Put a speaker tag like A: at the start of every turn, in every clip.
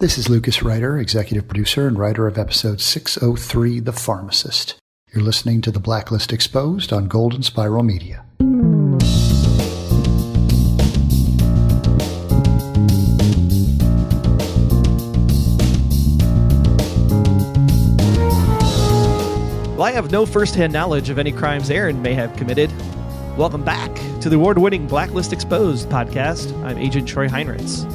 A: This is Lucas Ryder, executive producer and writer of episode 603, The Pharmacist. You're listening to the Blacklist Exposed on Golden Spiral Media.
B: Well, I have no first-hand knowledge of any crimes Aaron may have committed. Welcome back to the award-winning Blacklist Exposed podcast. I'm Agent Troy Heinrichs.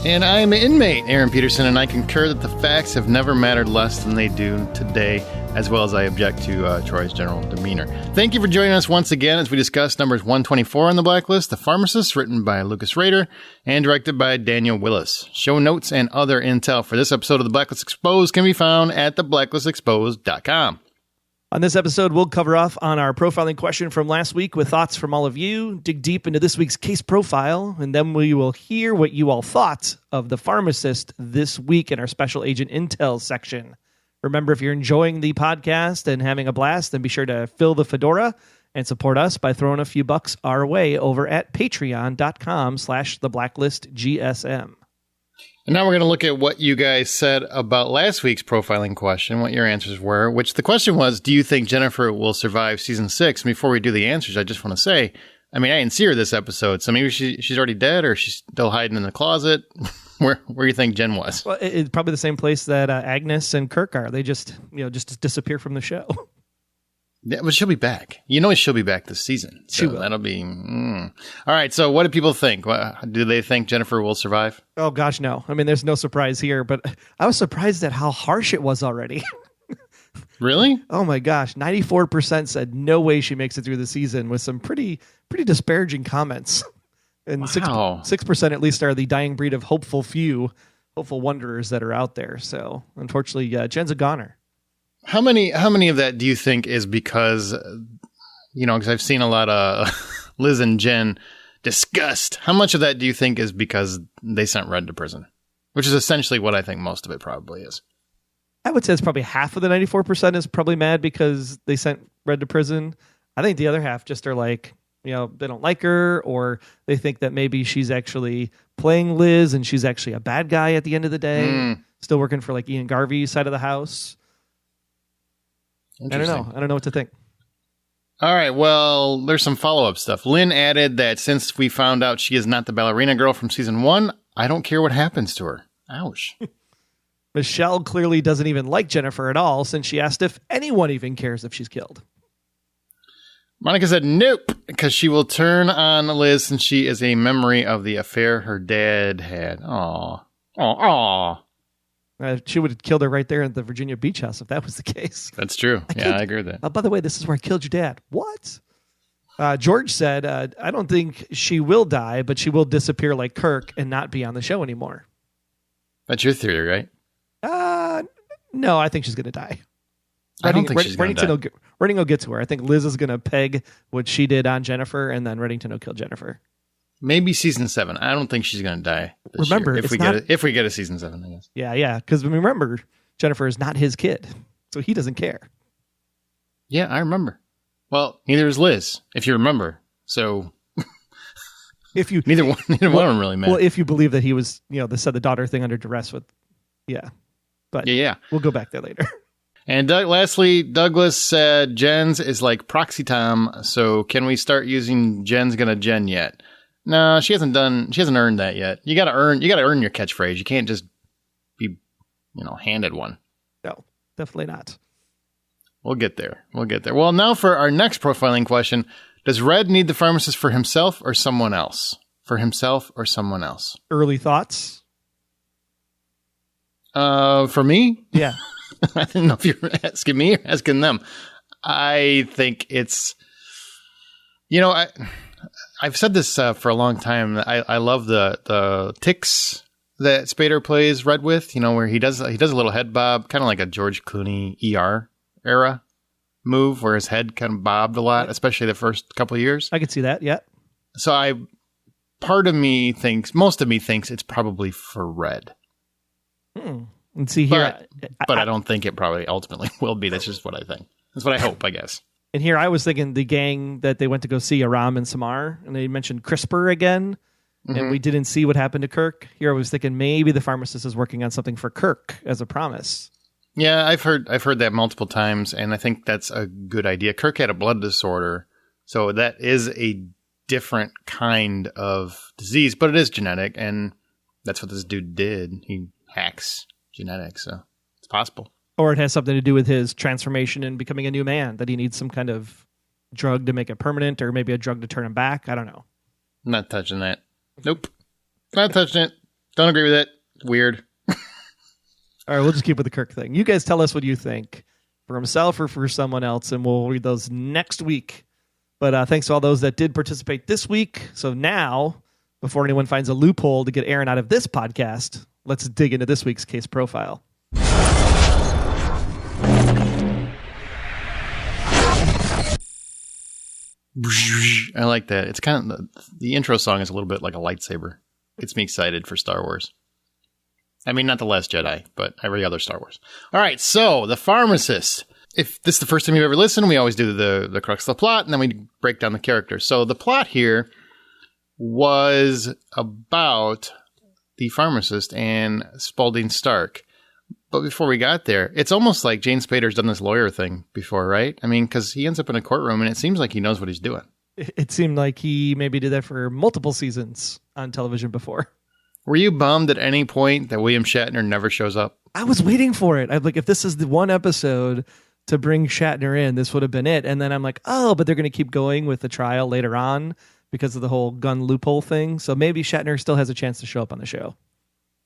C: And I'm inmate Aaron Peterson, and I concur that the facts have never mattered less than they do today, as well as I object to Troy's general demeanor. Thank you for joining us once again as we discuss numbers 124 on the Blacklist, The Pharmacist, written by Lucas Ryder and directed by Daniel Willis. Show notes and other intel for this episode of the Blacklist Exposed can be found at theblacklistexposed.com.
B: On this episode, we'll cover off on our profiling question from last week with thoughts from all of you, dig deep into this week's case profile, and then we will hear what you all thought of the Pharmacist this week in our Special Agent Intel section. Remember, if you're enjoying the podcast and having a blast, then be sure to fill the fedora and support us by throwing a few bucks our way over at patreon.com/theblacklistgsm.
C: And now we're going to look at what you guys said about last week's profiling question, what your answers were, which the question was, do you think Jennifer will survive season 6? And before we do the answers, I just want to say, I mean, I didn't see her this episode, so maybe she's already dead or she's still hiding in the closet. Where do you think Jen was?
B: Well, it's probably the same place that Agnes and Kirk are. They just disappear from the show.
C: Yeah, but she'll be back. You know she'll be back this season. So
B: she will.
C: That'll be... All right, so what do people think? Do they think Jennifer will survive?
B: Oh, gosh, no. I mean, there's no surprise here, but I was surprised at how harsh it was already.
C: Really?
B: Oh, my gosh. 94% said no way she makes it through the season with some pretty disparaging comments. And
C: wow.
B: 6% at least are the dying breed of hopeful wanderers that are out there. So, unfortunately, Jen's a goner.
C: How many of that do you think is because, because I've seen a lot of Liz and Jen disgust. How much of that do you think is because they sent Red to prison? Which is essentially what I think most of it probably is.
B: I would say it's probably half of the 94% is probably mad because they sent Red to prison. I think the other half just are like, they don't like her, or they think that maybe she's actually playing Liz and she's actually a bad guy at the end of the day, still working for like Ian Garvey's side of the house. I don't know what to think.
C: All right. Well, there's some follow-up stuff. Lynn added that since we found out she is not the ballerina girl from season 1, I don't care what happens to her. Ouch.
B: Michelle clearly doesn't even like Jennifer at all since she asked if anyone even cares if she's killed.
C: Monica said nope, because she will turn on Liz since she is a memory of the affair her dad had. Aw.
B: She would have killed her right there at the Virginia Beach house if that was the case.
C: That's true. I agree with that.
B: By the way, this is where I killed your dad. What? George said, I don't think she will die, but she will disappear like Kirk and not be on the show anymore.
C: That's your theory, right?
B: No, I think she's going to die.
C: I don't think she's going to die.
B: Reddington will get to her. I think Liz is going to peg what she did on Jennifer, and then Reddington will kill Jennifer.
C: Maybe season 7. I don't think she's going to die this
B: remember,
C: year. If we get a season 7, I guess.
B: Yeah. Because remember, Jennifer is not his kid, so he doesn't care.
C: Yeah, I remember. Well, neither is Liz, if you remember. So neither one of them really matter.
B: Well, if you believe that he was, the daughter thing under duress with, yeah. But
C: yeah,
B: we'll go back there later.
C: And lastly, Douglas said Jen's is like Proxy Tom. So can we start using Jen's gonna Jen yet? No, she hasn't earned that yet. You gotta earn your catchphrase. You can't just be, handed one.
B: No, definitely not.
C: We'll get there. Well, now for our next profiling question. Does Red need the pharmacist for himself or someone else?
B: Early thoughts?
C: For me?
B: Yeah.
C: I don't know if you're asking me or asking them. I think it's, I've said this for a long time. I love the ticks that Spader plays Red with, where he does a little head bob, kind of like a George Clooney ER era move where his head kind of bobbed a lot, especially the first couple of years.
B: I could see that. Yeah.
C: So most of me thinks it's probably for Red.
B: And see here,
C: but I don't think it probably ultimately will be. That's just what I think. That's what I hope, I guess.
B: And here I was thinking the gang that they went to go see, Aram and Samar, and they mentioned CRISPR again. and we didn't see what happened to Kirk. Here I was thinking maybe the pharmacist is working on something for Kirk as a promise.
C: Yeah, I've heard that multiple times, and I think that's a good idea. Kirk had a blood disorder, so that is a different kind of disease, but it is genetic, and that's what this dude did. He hacks genetics, so it's possible.
B: Or it has something to do with his transformation and becoming a new man, that he needs some kind of drug to make it permanent, or maybe a drug to turn him back. I don't know.
C: I'm not touching that. Nope. Not touching it. Don't agree with it. Weird.
B: All right, we'll just keep with the Kirk thing. You guys tell us what you think, for himself or for someone else, and we'll read those next week. But thanks to all those that did participate this week. So now, before anyone finds a loophole to get Aaron out of this podcast, let's dig into this week's case profile.
C: I like that. It's kind of the intro song is a little bit like a lightsaber. Gets me excited for Star Wars. I mean, not The Last Jedi, but every other Star Wars. All right, so The Pharmacist. If this is the first time you've ever listened, we always do the crux of the plot, and then we break down the characters. So the plot here was about the pharmacist and Spalding Stark. But before we got there, it's almost like James Spader's done this lawyer thing before, right? I mean, because he ends up in a courtroom, and it seems like he knows what he's doing.
B: It seemed like he maybe did that for multiple seasons on television before.
C: Were you bummed at any point that William Shatner never shows up?
B: I was waiting for it. I'm like, if this is the one episode to bring Shatner in, this would have been it. And then I'm like, oh, but they're going to keep going with the trial later on because of the whole gun loophole thing. So maybe Shatner still has a chance to show up on the show.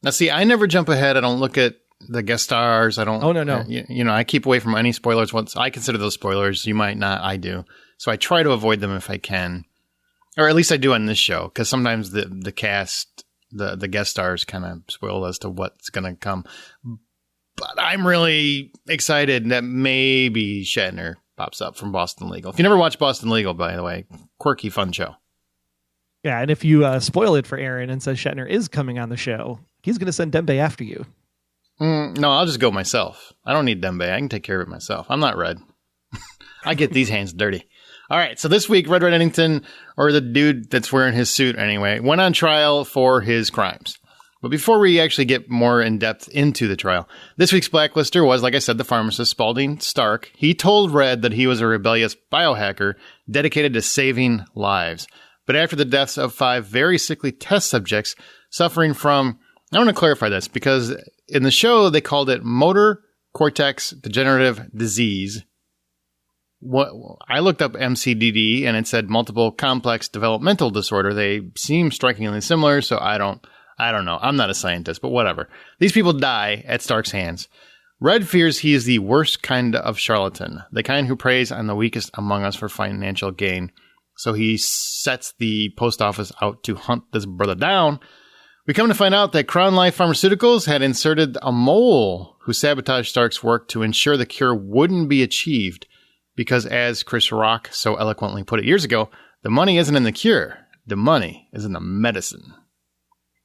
C: Now, see, I never jump ahead. I don't look at the guest stars. I don't.
B: Oh, no.
C: You know, I keep away from any spoilers. Once I consider those spoilers, you might not. I do. So I try to avoid them if I can, or at least I do on this show, because sometimes the cast, the guest stars, kind of spoil as to what's going to come. But I'm really excited that maybe Shatner pops up from Boston Legal. If you never watched Boston Legal, by the way, quirky, fun show.
B: Yeah, and if you spoil it for Aaron and says Shatner is coming on the show, he's going to send Dembe after you.
C: No, I'll just go myself. I don't need Dembe. I can take care of it myself. I'm not Red. I get these hands dirty. All right, so this week, Reddington, or the dude that's wearing his suit anyway, went on trial for his crimes. But before we actually get more in depth into the trial, this week's Blacklister was, like I said, the pharmacist, Spalding Stark. He told Red that he was a rebellious biohacker dedicated to saving lives. But after the deaths of 5 very sickly test subjects suffering from, I want to clarify this, because in the show they called it Motor Cortex Degenerative Disease. I looked up MCDD and it said multiple complex developmental disorder. They seem strikingly similar, so I don't know. I'm not a scientist, but whatever. These people die at Stark's hands. Red fears he is the worst kind of charlatan, the kind who preys on the weakest among us for financial gain. So he sets the post office out to hunt this brother down. We come to find out that Crown Life Pharmaceuticals had inserted a mole who sabotaged Stark's work to ensure the cure wouldn't be achieved. Because as Chris Rock so eloquently put it years ago, the money isn't in the cure. The money is in the medicine.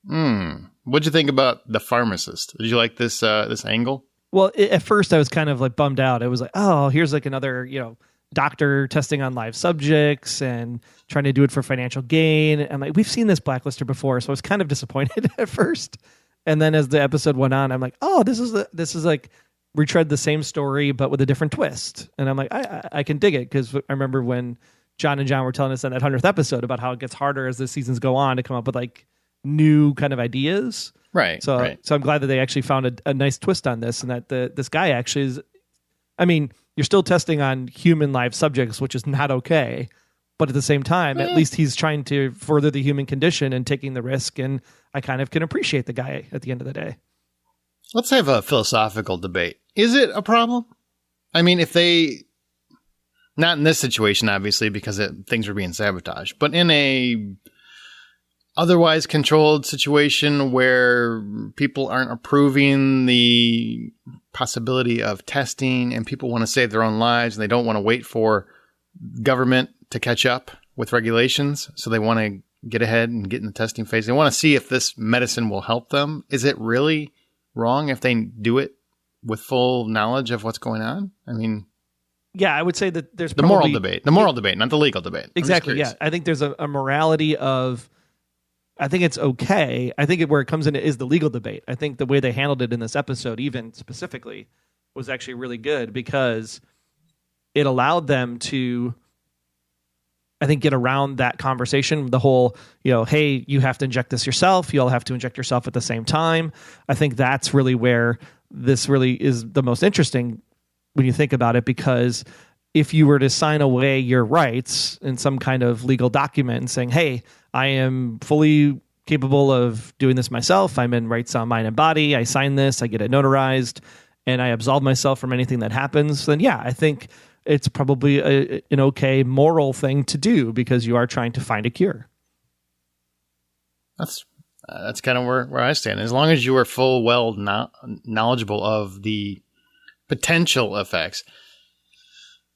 C: What'd you think about The Pharmacist? Did you like this angle?
B: Well, at first I was kind of like bummed out. It was like, oh, here's like another, doctor testing on live subjects and trying to do it for financial gain. I'm like, we've seen this Blacklister before, so I was kind of disappointed at first. And then as the episode went on, I'm like, oh, this is like retread the same story but with a different twist. And I'm like, I can dig it, because I remember when John and John were telling us in that 100th episode about how it gets harder as the seasons go on to come up with like new kind of ideas.
C: Right.
B: So I'm glad that they actually found a nice twist on this, and that this guy actually is, I mean, you're still testing on human live subjects, which is not okay. But at the same time, at least he's trying to further the human condition and taking the risk. And I kind of can appreciate the guy at the end of the day.
C: Let's have a philosophical debate. Is it a problem? I mean, if they, not in this situation, obviously, because things are being sabotaged, but in a otherwise controlled situation where people aren't approving the possibility of testing and people want to save their own lives and they don't want to wait for government to catch up with regulations. So they want to get ahead and get in the testing phase. They want to see if this medicine will help them. Is it really wrong if they do it with full knowledge of what's going on? I mean,
B: yeah, I would say that there's
C: the moral debate, not the legal debate.
B: Exactly. Yeah. I think there's a morality of, I think it's okay. I think where it comes in is the legal debate. I think the way they handled it in this episode, even specifically, was actually really good because it allowed them to, I think, get around that conversation. The whole, hey, you have to inject this yourself. You all have to inject yourself at the same time. I think that's really where this really is the most interesting when you think about it, because if you were to sign away your rights in some kind of legal document and saying, hey, I am fully capable of doing this myself. I'm in rights on mind and body. I sign this, I get it notarized, and I absolve myself from anything that happens, then yeah, I think it's probably an okay moral thing to do because you are trying to find a cure.
C: That's kind of where I stand. As long as you are knowledgeable of the potential effects.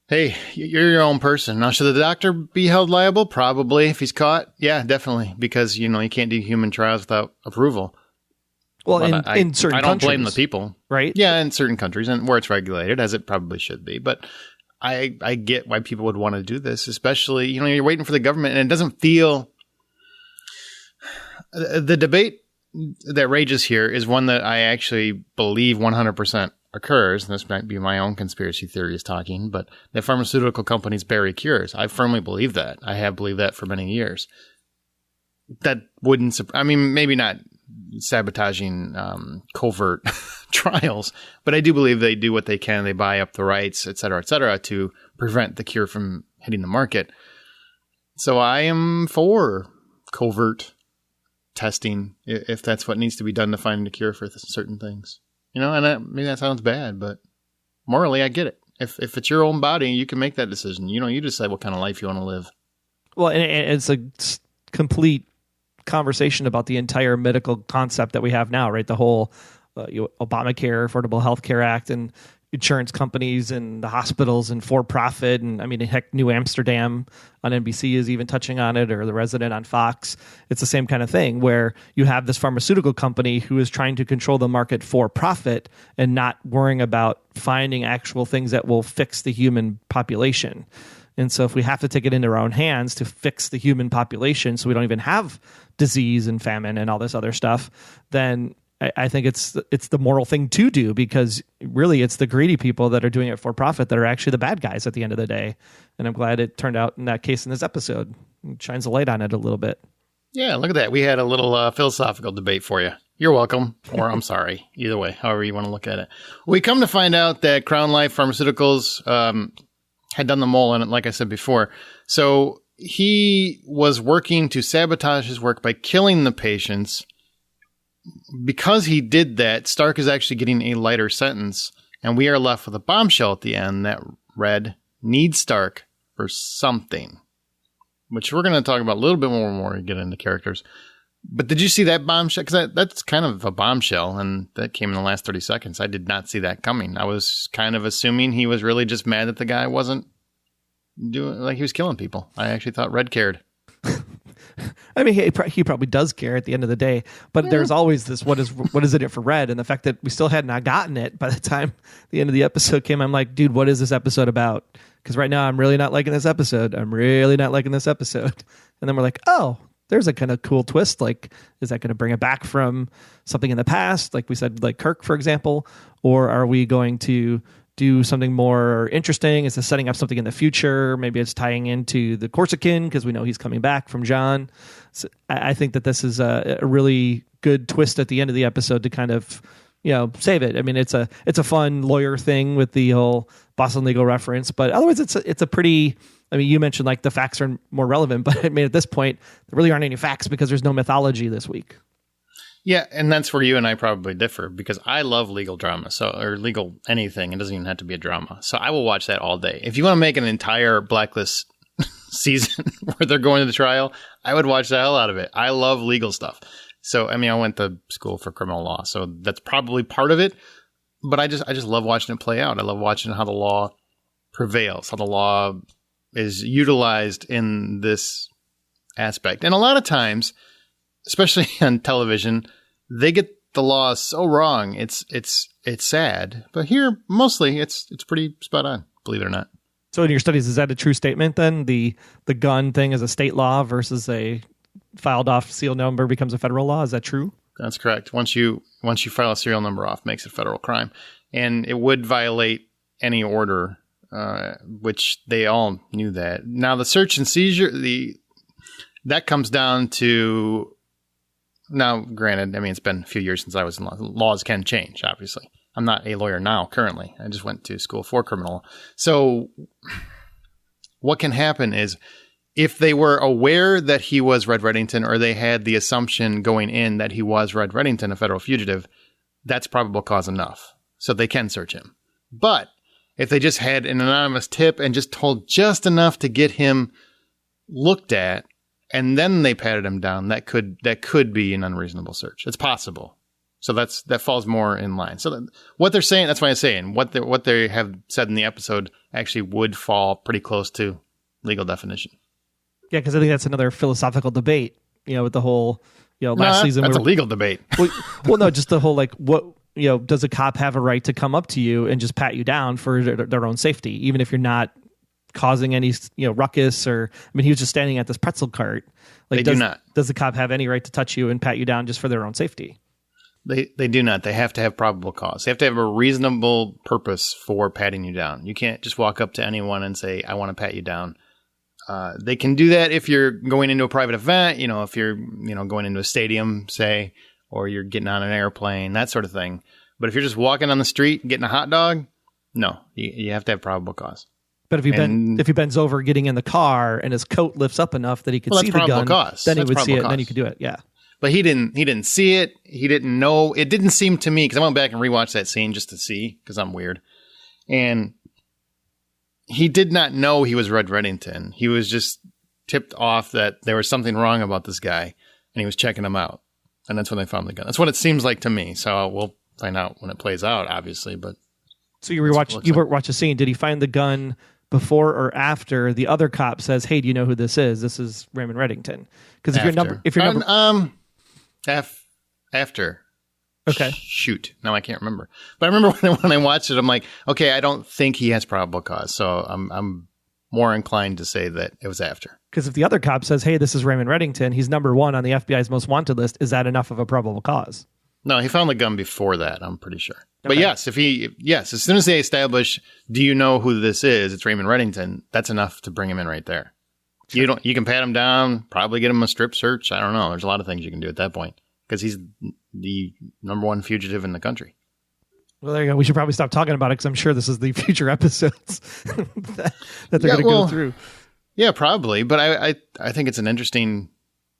C: Hey, you're your own person. Now, should the doctor be held liable? Probably. If he's caught, yeah, definitely. Because, you can't do human trials without approval.
B: Well, in certain countries.
C: I don't blame the people.
B: Right?
C: Yeah, in certain countries, and where it's regulated, as it probably should be. But I get why people would want to do this, especially, you're waiting for the government, and it doesn't feel... The debate that rages here is one that I actually believe 100% occurs, and this might be my own conspiracy theories talking, but that pharmaceutical companies bury cures. I firmly believe that. I have believed that for many years. That wouldn't, maybe not sabotaging covert trials, but I do believe they do what they can. They buy up the rights, et cetera, to prevent the cure from hitting the market. So I am for covert testing if that's what needs to be done to find a cure for certain things. And maybe that sounds bad, but morally, I get it. If it's your own body, you can make that decision. You decide what kind of life you want to live.
B: Well, and it's a complete conversation about the entire medical concept that we have now, right? The whole Obamacare, Affordable Health Care Act, and insurance companies and the hospitals and for-profit. And heck, New Amsterdam on NBC is even touching on it, or The Resident on Fox. It's the same kind of thing where you have this pharmaceutical company who is trying to control the market for profit and not worrying about finding actual things that will fix the human population. And so if we have to take it into our own hands to fix the human population so we don't even have disease and famine and all this other stuff, then I think it's the moral thing to do, because really it's the greedy people that are doing it for profit that are actually the bad guys at the end of the day. And I'm glad it turned out in that case in this episode. It shines a light on it a little bit.
C: Yeah, look at that. We had a little philosophical debate for you. You're welcome, or I'm sorry. Either way, however you want to look at it. We come to find out that Crown Life Pharmaceuticals had done the mole on it, like I said before. So he was working to sabotage his work by killing the patients. Because he did that, Stark is actually getting a lighter sentence, and we are left with a bombshell at the end that read, "Need Stark for something," which we're going to talk about a little bit more when we get into characters. But did you see that bombshell? Because that's kind of a bombshell, and that came in the last 30 seconds. I did not see that coming. I was kind of assuming he was really just mad that the guy wasn't doing, like, he was killing people. I actually thought Red cared.
B: He probably does care at the end of the day, but there's always this, what is it for Red? And the fact that we still had not gotten it by the time the end of the episode came, I'm like, dude, what is this episode about? Because right now I'm really not liking this episode. And then we're like, oh, there's a kind of cool twist. Like, is that going to bring it back from something in the past? Like we said, like Kirk, for example, or are we going to do something more interesting? Is this setting up something in the future? Maybe it's tying into the Corsican because we know he's coming back from John. So I think that this is a really good twist at the end of the episode to kind of, save it. It's a fun lawyer thing with the whole Boston Legal reference, but otherwise it's a pretty, you mentioned like the facts are more relevant, but at this point there really aren't any facts because there's no mythology this week.
C: Yeah, and that's where you and I probably differ, because I love legal drama, or legal anything. It doesn't even have to be a drama. So I will watch that all day. If you want to make an entire Blacklist season where they're going to the trial, I would watch the hell out of it. I love legal stuff. So, I went to school for criminal law, so that's probably part of it. But I just love watching it play out. I love watching how the law prevails, how the law is utilized in this aspect. And a lot of times, especially on television, they get the law so wrong. It's sad. But here, mostly, it's pretty spot on, believe it or not.
B: So in your studies, is that a true statement then? The gun thing is a state law versus a filed off serial number becomes a federal law. Is that true?
C: That's correct. Once you file a serial number off, makes it federal crime, and it would violate any order, which they all knew that. Now the search and seizure, that comes down to, now granted, I mean, it's been a few years since I was in law. Laws can change, obviously. I'm not a lawyer now currently. I just went to school for criminal law. So what can happen is, if they were aware that he was Red Reddington, or they had the assumption going in that he was Red Reddington, a federal fugitive, that's probable cause enough. So they can search him. But if they just had an anonymous tip and just told just enough to get him looked at, and then they patted him down, that could be an unreasonable search. It's possible. So that falls more in line. So what they're saying, that's why I'm saying, what they have said in the episode actually would fall pretty close to legal definition. Yeah,
B: because I think that's another philosophical debate, with the whole, last season.
C: That's a legal debate.
B: Well, no, just the whole, does a cop have a right to come up to you and just pat you down for their own safety, even if you're not causing any, ruckus, or, I mean, he was just standing at this pretzel cart.
C: They do not.
B: Does the cop have any right to touch you and pat you down just for their own safety?
C: They do not. They have to have probable cause. They have to have a reasonable purpose for patting you down. You can't just walk up to anyone and say, I want to pat you down. They can do that if you're going into a private event, if you're, going into a stadium, say, or you're getting on an airplane, that sort of thing. But if you're just walking on the street and getting a hot dog, no, you have to have probable cause.
B: But if he bends over getting in the car and his coat lifts up enough that he could see the gun, then he would see it, and then he could do it. Yeah.
C: But he didn't see it. He didn't know. It didn't seem to me, because I went back and rewatched that scene just to see, because I'm weird. And he did not know he was Red Reddington. He was just tipped off that there was something wrong about this guy, and he was checking him out. And that's when they found the gun. That's what it seems like to me. So we'll find out when it plays out, obviously. But
B: so you watch a scene. Did he find the gun before or after the other cop says, "Hey, do you know who this is? This is Raymond Reddington"? Because if you're number
C: after.
B: Okay.
C: Shoot. No, I can't remember. But I remember when I watched it, I'm like, okay, I don't think he has probable cause. So I'm more inclined to say that it was after.
B: Because if the other cop says, "Hey, this is Raymond Reddington, he's number 1 on the FBI's most wanted list," is that enough of a probable cause?
C: No, he found the gun before that, I'm pretty sure. Okay. But as soon as they establish, do you know who this is? It's Raymond Reddington. That's enough to bring him in right there. Sure. You can pat him down, probably get him a strip search. I don't know. There's a lot of things you can do at that point, because he's the number 1 fugitive in the country.
B: Well, there you go. We should probably stop talking about it, because I'm sure this is the future episodes that they're going to go through.
C: Yeah, probably. But I think it's an interesting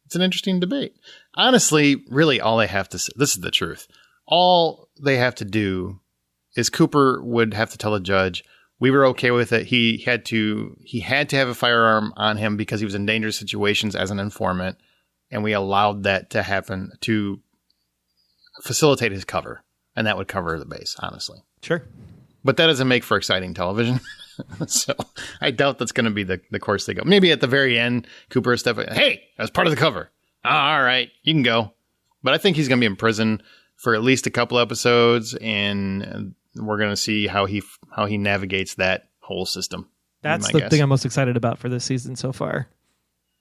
C: debate. Honestly, really, all they have to say, this is the truth. All they have to do is Cooper would have to tell the judge, we were okay with it. He had to have a firearm on him because he was in dangerous situations as an informant, and we allowed that to happen to facilitate his cover, and that would cover the base, honestly.
B: Sure.
C: But that doesn't make for exciting television. So I doubt that's going to be the course they go. Maybe at the very end, Cooper is stepping, hey, that was part of the cover. Oh, all right, you can go. But I think he's going to be in prison for at least a couple episodes, and we're going to see how he navigates that whole system.
B: That's the thing I'm most excited about for this season so far.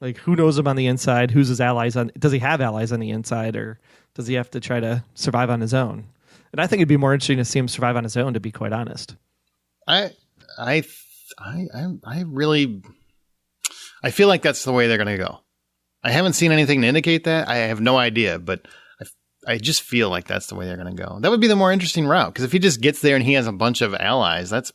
B: Like, who knows him on the inside? Who's his allies on? Does he have allies on the inside, or does he have to try to survive on his own? And I think it'd be more interesting to see him survive on his own, to be quite honest. I feel like that's the way they're going to go. I haven't seen anything to indicate that. I have no idea, but I just feel like that's the way they're going to go. That would be the more interesting route, because if he just gets there and he has a bunch of allies, that's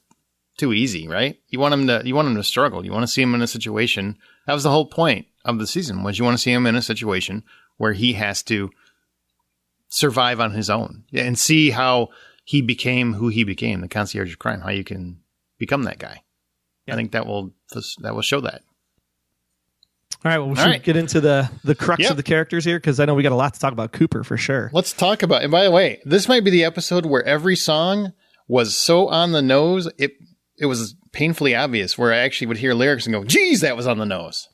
B: too easy, right? You want him to struggle. You want to see him in a situation. That was the whole point of the season, was you want to see him in a situation where he has to survive on his own and see how he became who he became, the concierge of crime, how you can become that guy. Yeah. I think that will show that. All right, well, we should get into the crux of the characters here, because I know we got a lot to talk about Cooper for sure.
C: Let's talk about, and by the way, this might be the episode where every song was so on the nose, it was painfully obvious, where I actually would hear lyrics and go, geez, that was on the nose.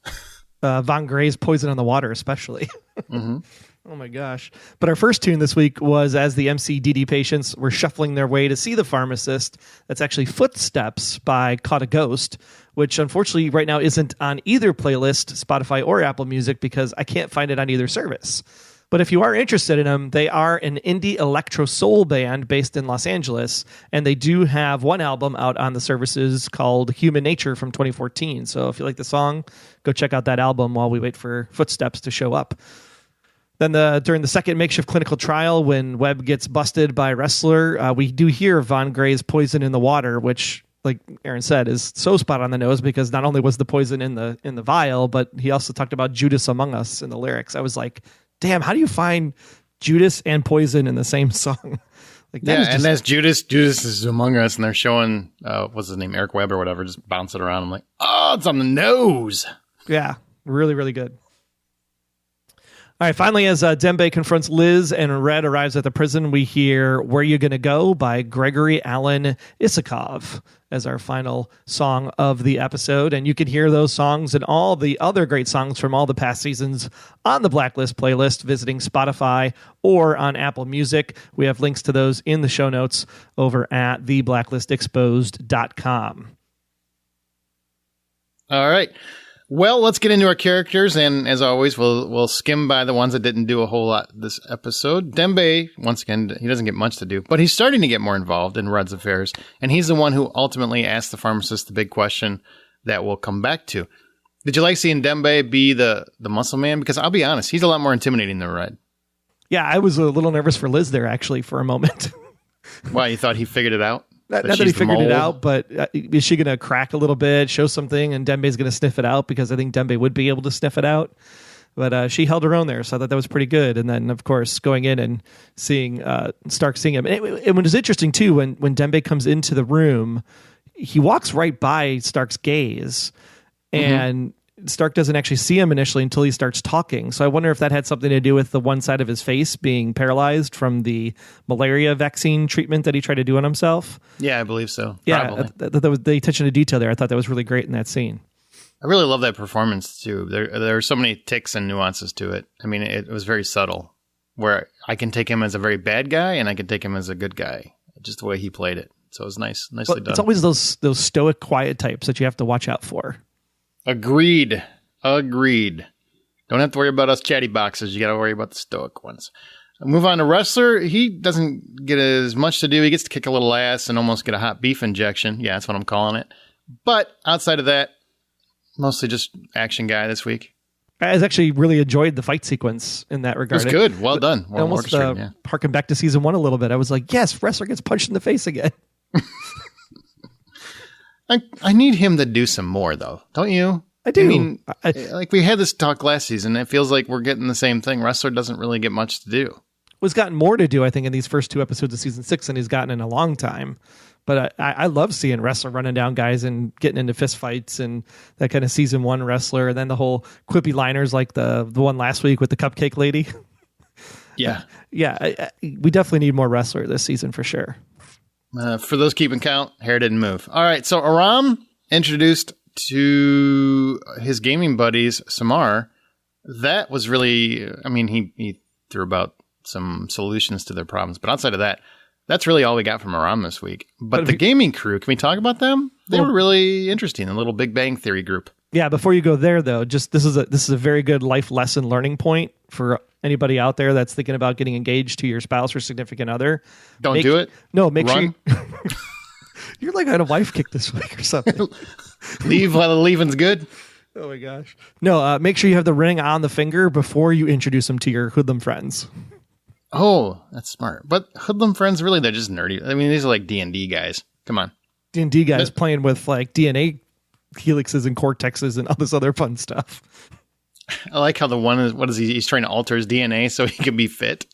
B: Vaughn Gray's Poison on the Water, especially.
C: Mm-hmm.
B: Oh my gosh. But our first tune this week was as the MCDD patients were shuffling their way to see the pharmacist. That's actually Footsteps by Caught a Ghost, which unfortunately right now isn't on either playlist, Spotify or Apple Music, because I can't find it on either service. But if you are interested in them, they are an indie electro soul band based in Los Angeles, and they do have one album out on the services called Human Nature from 2014. So if you like the song, go check out that album while we wait for Footsteps to show up. Then during the second makeshift clinical trial, when Webb gets busted by Wrestler, we do hear Vaughn Gray's Poison in the Water, which, like Aaron said, is so spot on the nose because not only was the poison in the vial, but he also talked about Judas Among Us in the lyrics. I was like, damn, how do you find Judas and poison in the same song? Like that is just,
C: and that's Judas. Judas is among us, and they're showing, what's his name, Eric Webb or whatever, just bouncing around. I'm like, oh, it's on the nose.
B: Yeah, really, really good. All right, finally, as Dembe confronts Liz and Red arrives at the prison, we hear Where You Gonna Go by Gregory Alan Isakov as our final song of the episode. And you can hear those songs and all the other great songs from all the past seasons on the Blacklist playlist, visiting Spotify or on Apple Music. We have links to those in the show notes over at theblacklistexposed.com.
C: All right. Well, let's get into our characters, and as always, we'll skim by the ones that didn't do a whole lot this episode. Dembe, once again, he doesn't get much to do, but he's starting to get more involved in Rudd's affairs, and he's the one who ultimately asked the pharmacist the big question that we'll come back to. Did you like seeing Dembe be the muscle man? Because I'll be honest, he's a lot more intimidating than Rudd.
B: Yeah, I was a little nervous for Liz there, actually, for a moment.
C: Why, you thought he figured it out?
B: Not that he figured it out, but is she going to crack a little bit, show something, and Dembe's going to sniff it out? Because I think Dembe would be able to sniff it out. But she held her own there, so I thought that was pretty good. And then, of course, going in and seeing Stark seeing him. And it was interesting, too, when Dembe comes into the room, he walks right by Stark's gaze, and Stark doesn't actually see him initially until he starts talking. So I wonder if that had something to do with the one side of his face being paralyzed from the malaria vaccine treatment that he tried to do on himself.
C: Yeah, I believe so.
B: Yeah, that was the attention to detail there. I thought that was really great in that scene.
C: I really love that performance, too. There are so many ticks and nuances to it. I mean, it was very subtle, where I can take him as a very bad guy and I can take him as a good guy, just the way he played it. So it was nicely done.
B: It's always those stoic, quiet types that you have to watch out for.
C: Agreed. Don't have to worry about us chatty boxers. You got to worry about the stoic ones. I'll move on to Wrestler. He doesn't get as much to do. He gets to kick a little ass and almost get a hot beef injection. Yeah, that's what I'm calling it. But outside of that, mostly just action guy this week.
B: I actually really enjoyed the fight sequence in that regard.
C: It was good. Well done. Well
B: almost harken back to season 1 a little bit. I was like, yes, Wrestler gets punched in the face again.
C: I need him to do some more, though. Don't you?
B: I do.
C: I mean, like we had this talk last season. It feels like we're getting the same thing. Wrestler doesn't really get much to do.
B: He's gotten more to do, I think, in these first 2 episodes of season 6 than he's gotten in a long time. But I love seeing Wrestler running down guys and getting into fist fights and that kind of season 1 Wrestler. And then the whole quippy liners like the one last week with the cupcake lady.
C: Yeah.
B: We definitely need more Wrestler this season for sure.
C: For those keeping count, hair didn't move. All right, so Aram introduced to his gaming buddies, Samar. That was really, I mean, he threw about some solutions to their problems. But outside of that, that's really all we got from Aram this week. But the gaming crew, can we talk about them? They were really interesting, a little Big Bang Theory group.
B: Yeah, before you go there, though, just this is a very good life lesson learning point for anybody out there that's thinking about getting engaged to your spouse or significant other.
C: Don't do it.
B: No, make sure you're like on a wife kick this week or something.
C: Leave while the leaving's good.
B: Oh my gosh. No, make sure you have the ring on the finger before you introduce them to your hoodlum friends.
C: Oh, that's smart. But hoodlum friends, really, they're just nerdy. I mean, these are like D&D guys. Come on.
B: D&D guys playing with like DNA helixes and cortexes and all this other fun stuff.
C: I like how the one is, what is he? He's trying to alter his DNA so he can be fit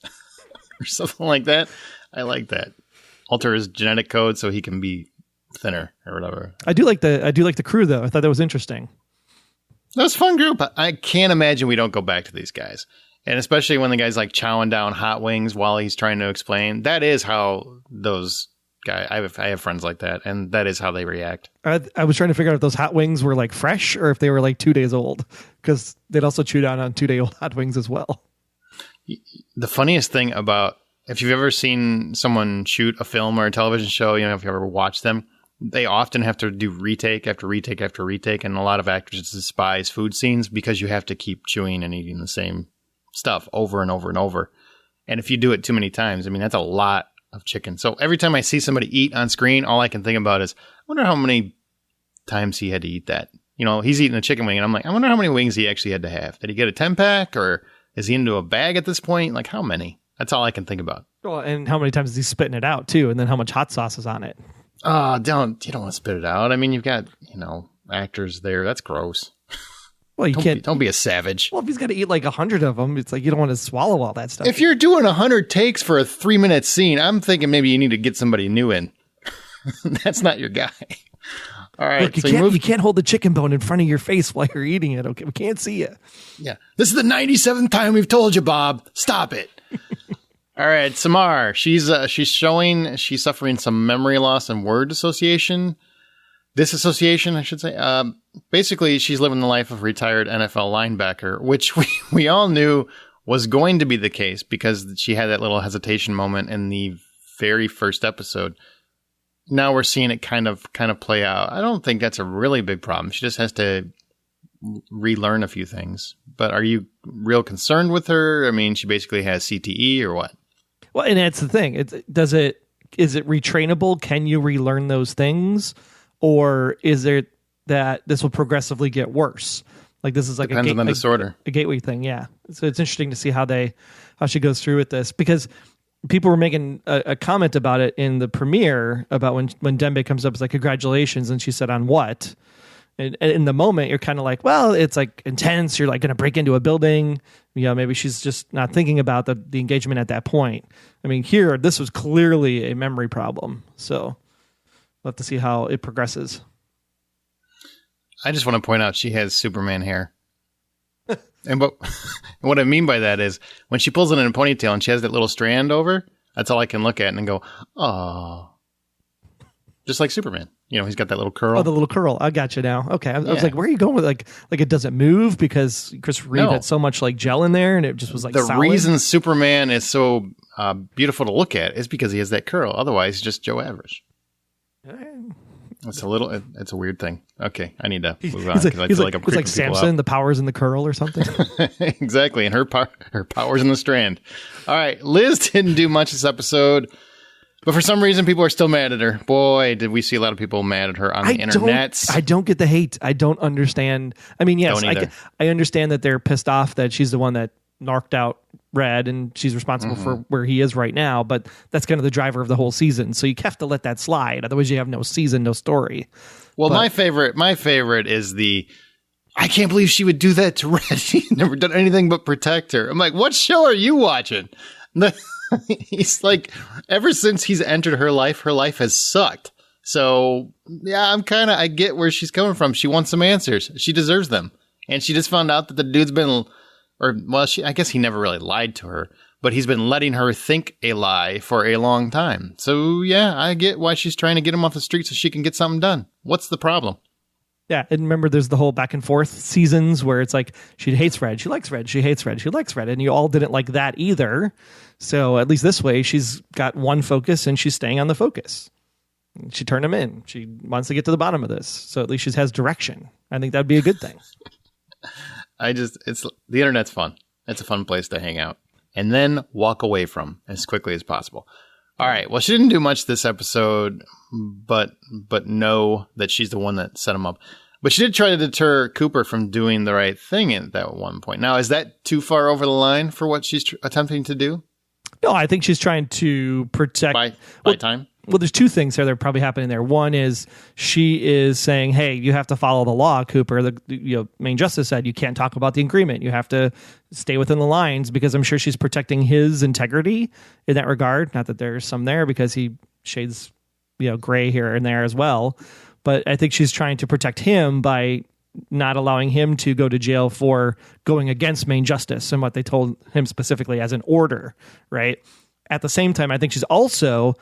C: or something like that. I like that. Alter his genetic code so he can be thinner or whatever.
B: I do like the crew though. I thought that was interesting.
C: That was a fun group. I can't imagine we don't go back to these guys. And especially when the guy's like chowing down hot wings while he's trying to explain. That is how those guys, I have friends like that, and that is how they react.
B: I was trying to figure out if those hot wings were like fresh or if they were like 2 days old, because they'd also chew down on 2-day-old hot wings as well.
C: The funniest thing about, if you've ever seen someone shoot a film or a television show, you know, if you ever watched them, they often have to do retake after retake after retake, and a lot of actors despise food scenes because you have to keep chewing and eating the same stuff over and over and over. And if you do it too many times, I mean, that's a lot of chicken. So every time I see somebody eat on screen, all I can think about is, I wonder how many times he had to eat that. You know, he's eating a chicken wing, and I'm like, I wonder how many wings he actually had to have. Did he get a 10-pack, or is he into a bag at this point? Like, how many? That's all I can think about.
B: Well, and how many times is he spitting it out, too? And then how much hot sauce is on it?
C: Oh, you don't want to spit it out. I mean, you've got, actors there. That's gross.
B: Well,
C: Don't be a savage.
B: Well, if he's got to eat like 100 of them, it's like you don't want to swallow all that stuff.
C: If you're doing 100 takes for a 3-minute scene, I'm thinking maybe you need to get somebody new in. That's not your guy. All right.
B: Look, you can't hold the chicken bone in front of your face while you're eating it. Okay, we can't see you.
C: Yeah. This is the 97th time we've told you, Bob. Stop it. All right, Samar. She's suffering some memory loss and word association. Disassociation, I should say. Basically, she's living the life of a retired NFL linebacker, which we all knew was going to be the case because she had that little hesitation moment in the very first episode. Now we're seeing it kind of play out. I don't think that's a really big problem. She just has to relearn a few things. But are you real concerned with her? I mean, she basically has CTE or what?
B: Well, and that's the thing. Is it retrainable? Can you relearn those things? Or is there that this will progressively get worse? Like this is like
C: depends on the disorder.
B: A gateway thing, yeah. So it's interesting to see how she goes through with this, because people were making a comment about it in the premiere about when Dembe comes up, it's like, congratulations, and she said, on what? And in the moment, you're kind of like, well, it's like intense. You're like going to break into a building. Maybe she's just not thinking about the engagement at that point. I mean, here, this was clearly a memory problem. So we'll have to see how it progresses.
C: I just want to point out she has Superman hair. And what I mean by that is when she pulls it in a ponytail and she has that little strand over, that's all I can look at and go, oh. Just like Superman. He's got that little curl.
B: Oh, the little curl. I got you now. Okay. I was like, where are you going with like it doesn't move because Chris Reeve had so much like gel in there and it just was like solid?
C: Reason Superman is so beautiful to look at is because he has that curl. Otherwise, he's just Joe Average. It's a weird thing. Okay, I need to move on because I feel like I'm creeping
B: people Samson,
C: out.
B: The power's in the curl or something.
C: Exactly, and her power's in the strand. All right, Liz didn't do much this episode, but for some reason people are still mad at her. Boy, did we see a lot of people mad at her on the internet.
B: I don't get the hate. I don't understand. I mean, yes, I understand that they're pissed off that she's the one that narked out Red and she's responsible for where he is right now, but that's kind of the driver of the whole season. So you have to let that slide. Otherwise you have no season, no story.
C: Well, my favorite is I can't believe she would do that to Red. She's never done anything but protect her. I'm like, what show are you watching? He's like, ever since he's entered her life has sucked. So yeah, I get where she's coming from. She wants some answers. She deserves them. And she just found out that the dude's been, I guess he never really lied to her, but he's been letting her think a lie for a long time. So yeah, I get why she's trying to get him off the street so she can get something done. What's the problem?
B: Yeah, and remember there's the whole back and forth seasons where it's like she hates Red, she likes Red, she hates Red, she likes Red, and you all didn't like that either. So at least this way she's got one focus and she's staying on the focus. She turned him in. She wants to get to the bottom of this. So at least she has direction. I think that'd be a good thing.
C: The internet's fun. It's a fun place to hang out and then walk away from as quickly as possible. All right. Well, she didn't do much this episode, but know that she's the one that set him up. But she did try to deter Cooper from doing the right thing at that one point. Now, is that too far over the line for what she's attempting to do?
B: No, I think she's trying to protect
C: by time.
B: Well, there's two things that are probably happening there. One is she is saying, "Hey, you have to follow the law, Cooper." The main justice said you can't talk about the agreement. You have to stay within the lines, because I'm sure she's protecting his integrity in that regard. Not that there's some there, because he shades gray here and there as well. But I think she's trying to protect him by not allowing him to go to jail for going against main justice and what they told him specifically as an order, right? At the same time, I think she's also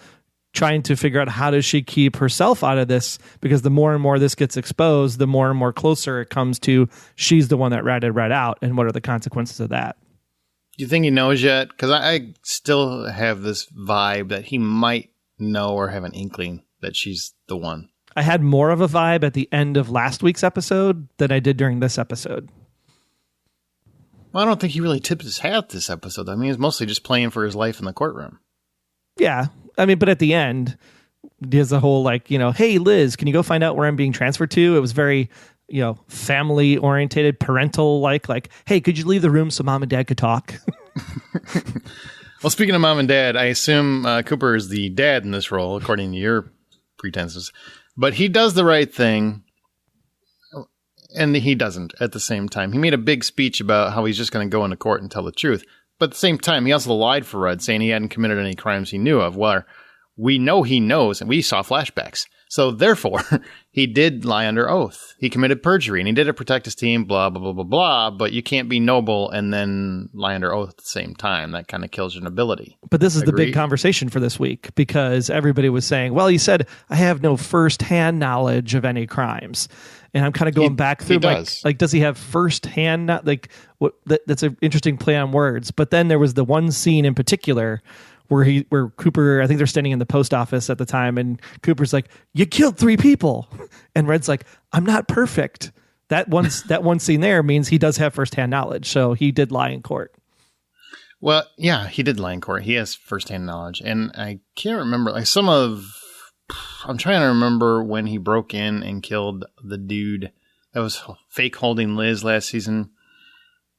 B: trying to figure out how does she keep herself out of this, because the more and more this gets exposed, the more and more closer it comes to she's the one that ratted Red out, and what are the consequences of that.
C: Do you think he knows yet? Because I still have this vibe that he might know or have an inkling that she's the one.
B: I had more of a vibe at the end of last week's episode than I did during this episode.
C: Well, I don't think he really tipped his hat this episode. I mean, he was mostly just playing for his life in the courtroom.
B: Yeah. I mean, but at the end, there's a whole hey, Liz, can you go find out where I'm being transferred to? It was very, family orientated, parental like, hey, could you leave the room so mom and dad could talk?
C: Well, speaking of mom and dad, I assume Cooper is the dad in this role, according to your pretenses. But he does the right thing, and he doesn't at the same time. He made a big speech about how he's just going to go into court and tell the truth. But at the same time, he also lied for Red, saying he hadn't committed any crimes he knew of. Well, we know he knows, and we saw flashbacks. So therefore, he did lie under oath. He committed perjury, and he did it to protect his team, blah, blah, blah, blah, blah. But you can't be noble and then lie under oath at the same time. That kind of kills your nobility.
B: But this is the big conversation for this week, because everybody was saying, well, he said, I have no firsthand knowledge of any crimes. And I'm kind of going back through, does he have firsthand? That's an interesting play on words. But then there was the one scene in particular where Cooper, I think they're standing in the post office at the time, and Cooper's like, you killed 3 people. And Red's like, I'm not perfect. That one scene there means he does have firsthand knowledge. So he did lie in court.
C: Well, yeah, he did lie in court. He has firsthand knowledge. And I can't remember, I'm trying to remember when he broke in and killed the dude that was fake holding Liz last season.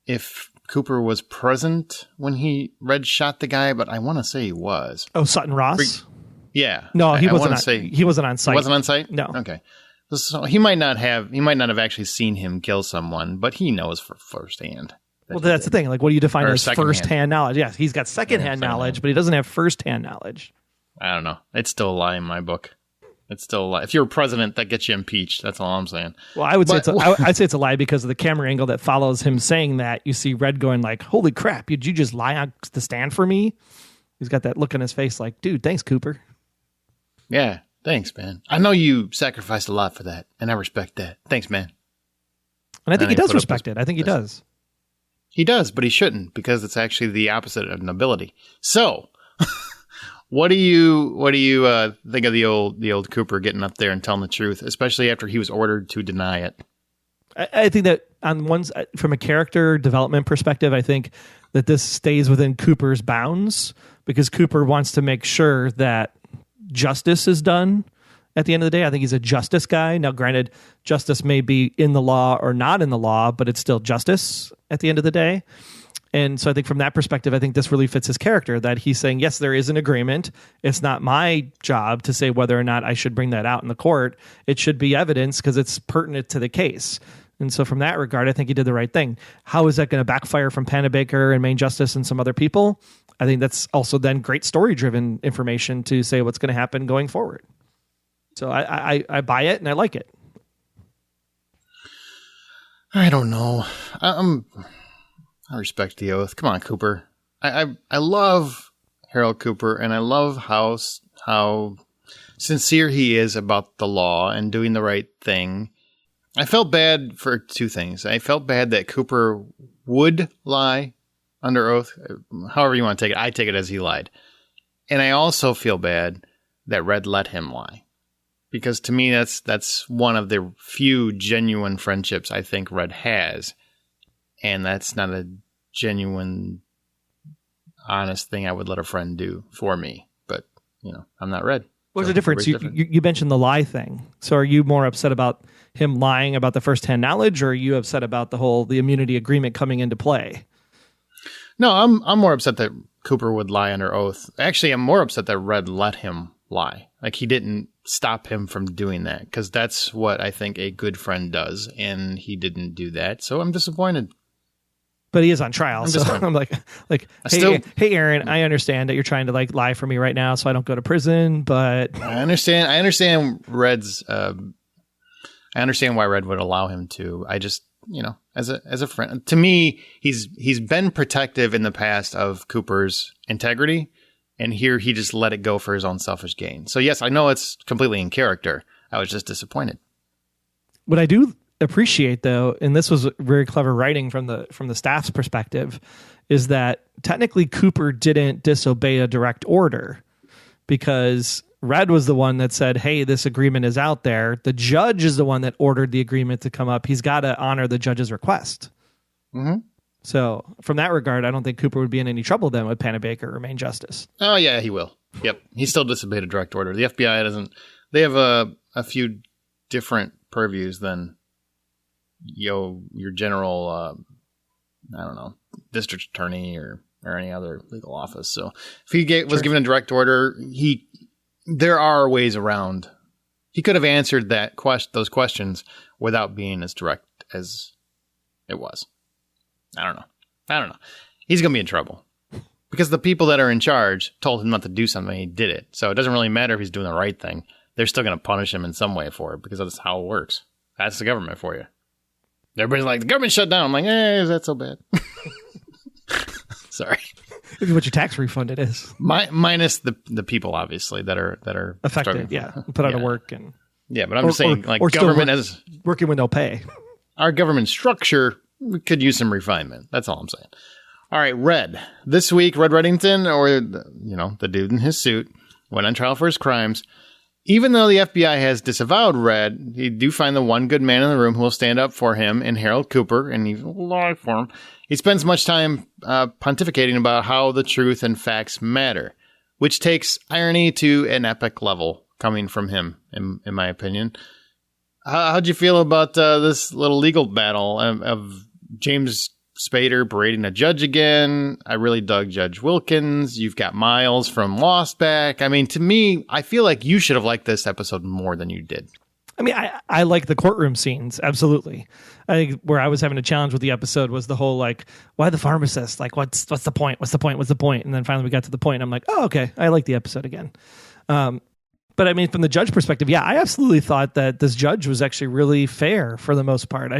C: If Cooper was present when Red shot the guy, but I want to say he was.
B: Oh, Sutton Ross?
C: Yeah.
B: No, he wasn't on site. He wasn't on site?
C: No. Okay. So he might not have actually seen him kill someone, but he knows firsthand.
B: Well, that's the thing. What do you define as firsthand knowledge? Yes, he's got secondhand knowledge, but he doesn't have firsthand knowledge.
C: I don't know. It's still a lie in my book. It's still a lie. If you're a president, that gets you impeached. That's all I'm saying.
B: Well, I'd say it's a lie because of the camera angle that follows him saying that. You see Red going like, holy crap, did you just lie on the stand for me? He's got that look on his face like, dude, thanks, Cooper.
C: Yeah, thanks, man. I know you sacrificed a lot for that, and I respect that. Thanks, man.
B: And I think he does respect it. I think he does.
C: He does, but he shouldn't, because it's actually the opposite of nobility. So... What do you think of the old Cooper getting up there and telling the truth, especially after he was ordered to deny it?
B: I think that from a character development perspective, I think that this stays within Cooper's bounds, because Cooper wants to make sure that justice is done at the end of the day. I think he's a justice guy. Now, granted, justice may be in the law or not in the law, but it's still justice at the end of the day. And so I think from that perspective, I think this really fits his character, that he's saying, yes, there is an agreement. It's not my job to say whether or not I should bring that out in the court. It should be evidence because it's pertinent to the case. And so from that regard, I think he did the right thing. How is that going to backfire from Panabaker and Main Justice and some other people? I think that's also then great story-driven information to say what's going to happen going forward. So I buy it and I like it.
C: I don't know. I respect the oath. Come on, Cooper. I love Harold Cooper, and I love how sincere he is about the law and doing the right thing. I felt bad for 2 things. I felt bad that Cooper would lie under oath, however you want to take it. I take it as he lied. And I also feel bad that Red let him lie. Because to me, that's one of the few genuine friendships I think Red has. And that's not a genuine, honest thing I would let a friend do for me. But, I'm not Red.
B: What's the difference? You mentioned the lie thing. So are you more upset about him lying about the first-hand knowledge, or are you upset about the immunity agreement coming into play?
C: No, I'm more upset that Cooper would lie under oath. Actually, I'm more upset that Red let him lie. He didn't stop him from doing that, because that's what I think a good friend does, and he didn't do that. So I'm disappointed.
B: But he is on trial, so I'm like, hey, Aaron, I understand that you're trying to lie for me right now, so I don't go to prison. But
C: I understand Red's. I understand why Red would allow him to. I just, as a friend, to me, he's been protective in the past of Cooper's integrity, and here he just let it go for his own selfish gain. So yes, I know it's completely in character. I was just disappointed.
B: What I do appreciate, though, and this was very clever writing from the staff's perspective, is that technically Cooper didn't disobey a direct order, because Red was the one that said, hey, this agreement is out there. The judge is the one that ordered the agreement to come up. He's got to honor the judge's request.
C: Mm-hmm.
B: So from that regard, I don't think Cooper would be in any trouble then with Panabaker or Main Justice.
C: Oh, yeah, he will. Yep. He still disobeyed a direct order. The FBI doesn't. They have a few different purviews than your general, I don't know, district attorney or any other legal office. So if he was given a direct order, there are ways around. He could have answered those questions without being as direct as it was. I don't know. He's going to be in trouble because the people that are in charge told him not to do something. He did it. So it doesn't really matter if he's doing the right thing. They're still going to punish him in some way for it because that's how it works. That's the government for you. Everybody's like, the government shut down. I'm like, is that so bad? Sorry.
B: Maybe what your tax refund it is.
C: Minus the people, obviously, that are
B: affected. Yeah. Put out of work. And
C: yeah, but I'm just saying, government as
B: working with no pay.
C: Our government structure, we could use some refinement. That's all I'm saying. All right, Red. This week, Red Reddington, or the dude in his suit, went on trial for his crimes. Even though the FBI has disavowed Red, you do find the one good man in the room who will stand up for him in Harold Cooper, and he's lie for him. He spends much time pontificating about how the truth and facts matter, which takes irony to an epic level coming from him, in my opinion. How'd you feel about this little legal battle of James Spader berating a judge again? I really dug Judge Wilkins. You've got Miles from Lost back. I mean, to me, I feel like you should have liked this episode more than you did.
B: I mean, I like the courtroom scenes. Absolutely. I think where I was having a challenge with the episode was the whole, like, why the pharmacist? Like, what's the point? What's the point? What's the point? And then finally we got to the point. I'm like, oh, okay. I like the episode again. But I mean, from the judge perspective, yeah, I absolutely thought that this judge was actually really fair for the most part.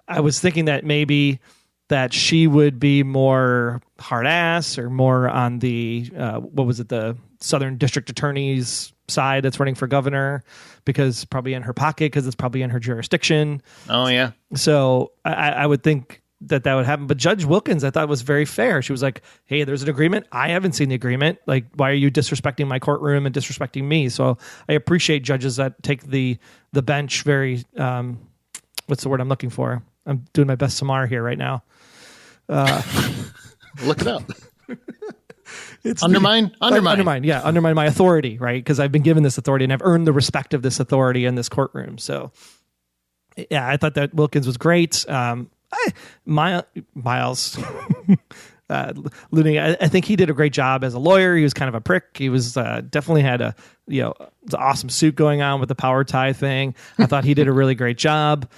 B: I was thinking that maybe that she would be more hard ass or more on the, the Southern District Attorney's side that's running for governor, because probably in her pocket, because it's probably in her jurisdiction.
C: Oh, yeah.
B: So I would think that would happen. But Judge Wilkins, I thought, was very fair. She was like, hey, there's an agreement. I haven't seen the agreement. Like, why are you disrespecting my courtroom and disrespecting me? So I appreciate judges that take the bench very, what's the word I'm looking for? I'm doing my best Samar here right now.
C: Look it up. It's undermine.
B: Yeah, undermine my authority, right? Because I've been given this authority and I've earned the respect of this authority in this courtroom. So, yeah, I thought that Wilkins was great. Miles Looting, I think he did a great job as a lawyer. He was kind of a prick. He was definitely had the awesome suit going on with the power tie thing. I thought he did a really great job.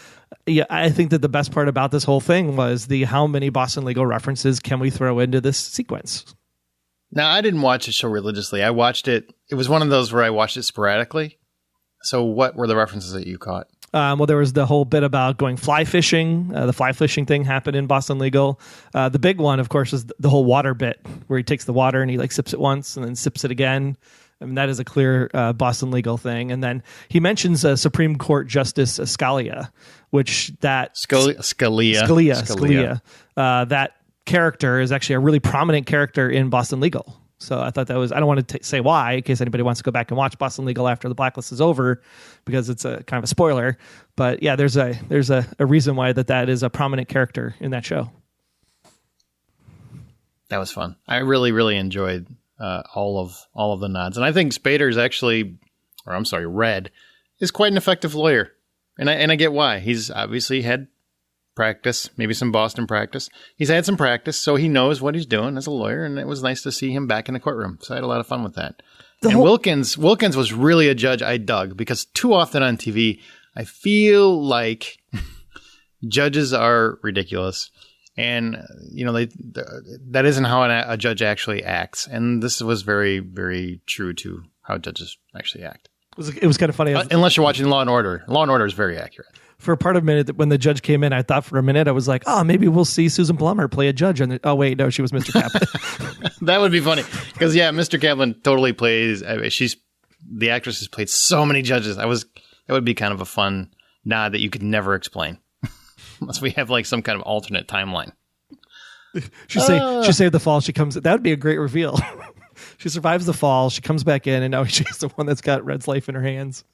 B: Yeah, I think that the best part about this whole thing was how many Boston legal references can we throw into this sequence?
C: Now, I didn't watch the show religiously. I watched it. It was one of those where I watched it sporadically. So what were the references that you caught?
B: Well, there was the whole bit about going fly fishing. The fly fishing thing happened in Boston Legal. The big one, of course, is the whole water bit where he takes the water and he sips it once and then sips it again. I mean, that is a clear Boston Legal thing. And then he mentions Supreme Court Justice Scalia, which that... Scalia. That character is actually a really prominent character in Boston Legal. So I thought that was, I don't want to say why, in case anybody wants to go back and watch Boston Legal after the Blacklist is over, because it's a kind of a spoiler. But yeah, there's a reason why that is a prominent character in that show. That was fun.
C: I really, really enjoyed all of the nods. And I think Spader's Red is quite an effective lawyer. And I get why. He's obviously had practice, maybe some Boston practice. He's had some practice, so he knows what he's doing as a lawyer, and it was nice to see him back in the courtroom. So I had a lot of fun with that. Wilkins was really a judge I dug, because too often on TV, I feel like judges are ridiculous. And, that isn't how a judge actually acts. And this was very, very true to how judges actually act.
B: It was kind of funny.
C: Unless you're watching Law & Order. Law & Order is very accurate.
B: For a part of a minute, when the judge came in, I thought for a minute, I was like, oh, maybe we'll see Susan Plummer play a judge. Oh, wait, no, she was Mr. Kaplan.
C: That would be funny. Because, yeah, Mr. Kaplan totally plays, the actress has played so many judges. That would be kind of a fun nod that you could never explain. Unless we have some kind of alternate timeline.
B: She saved the fall. She comes. That would be a great reveal. She survives the fall. She comes back in, and now she's the one that's got Red's life in her hands.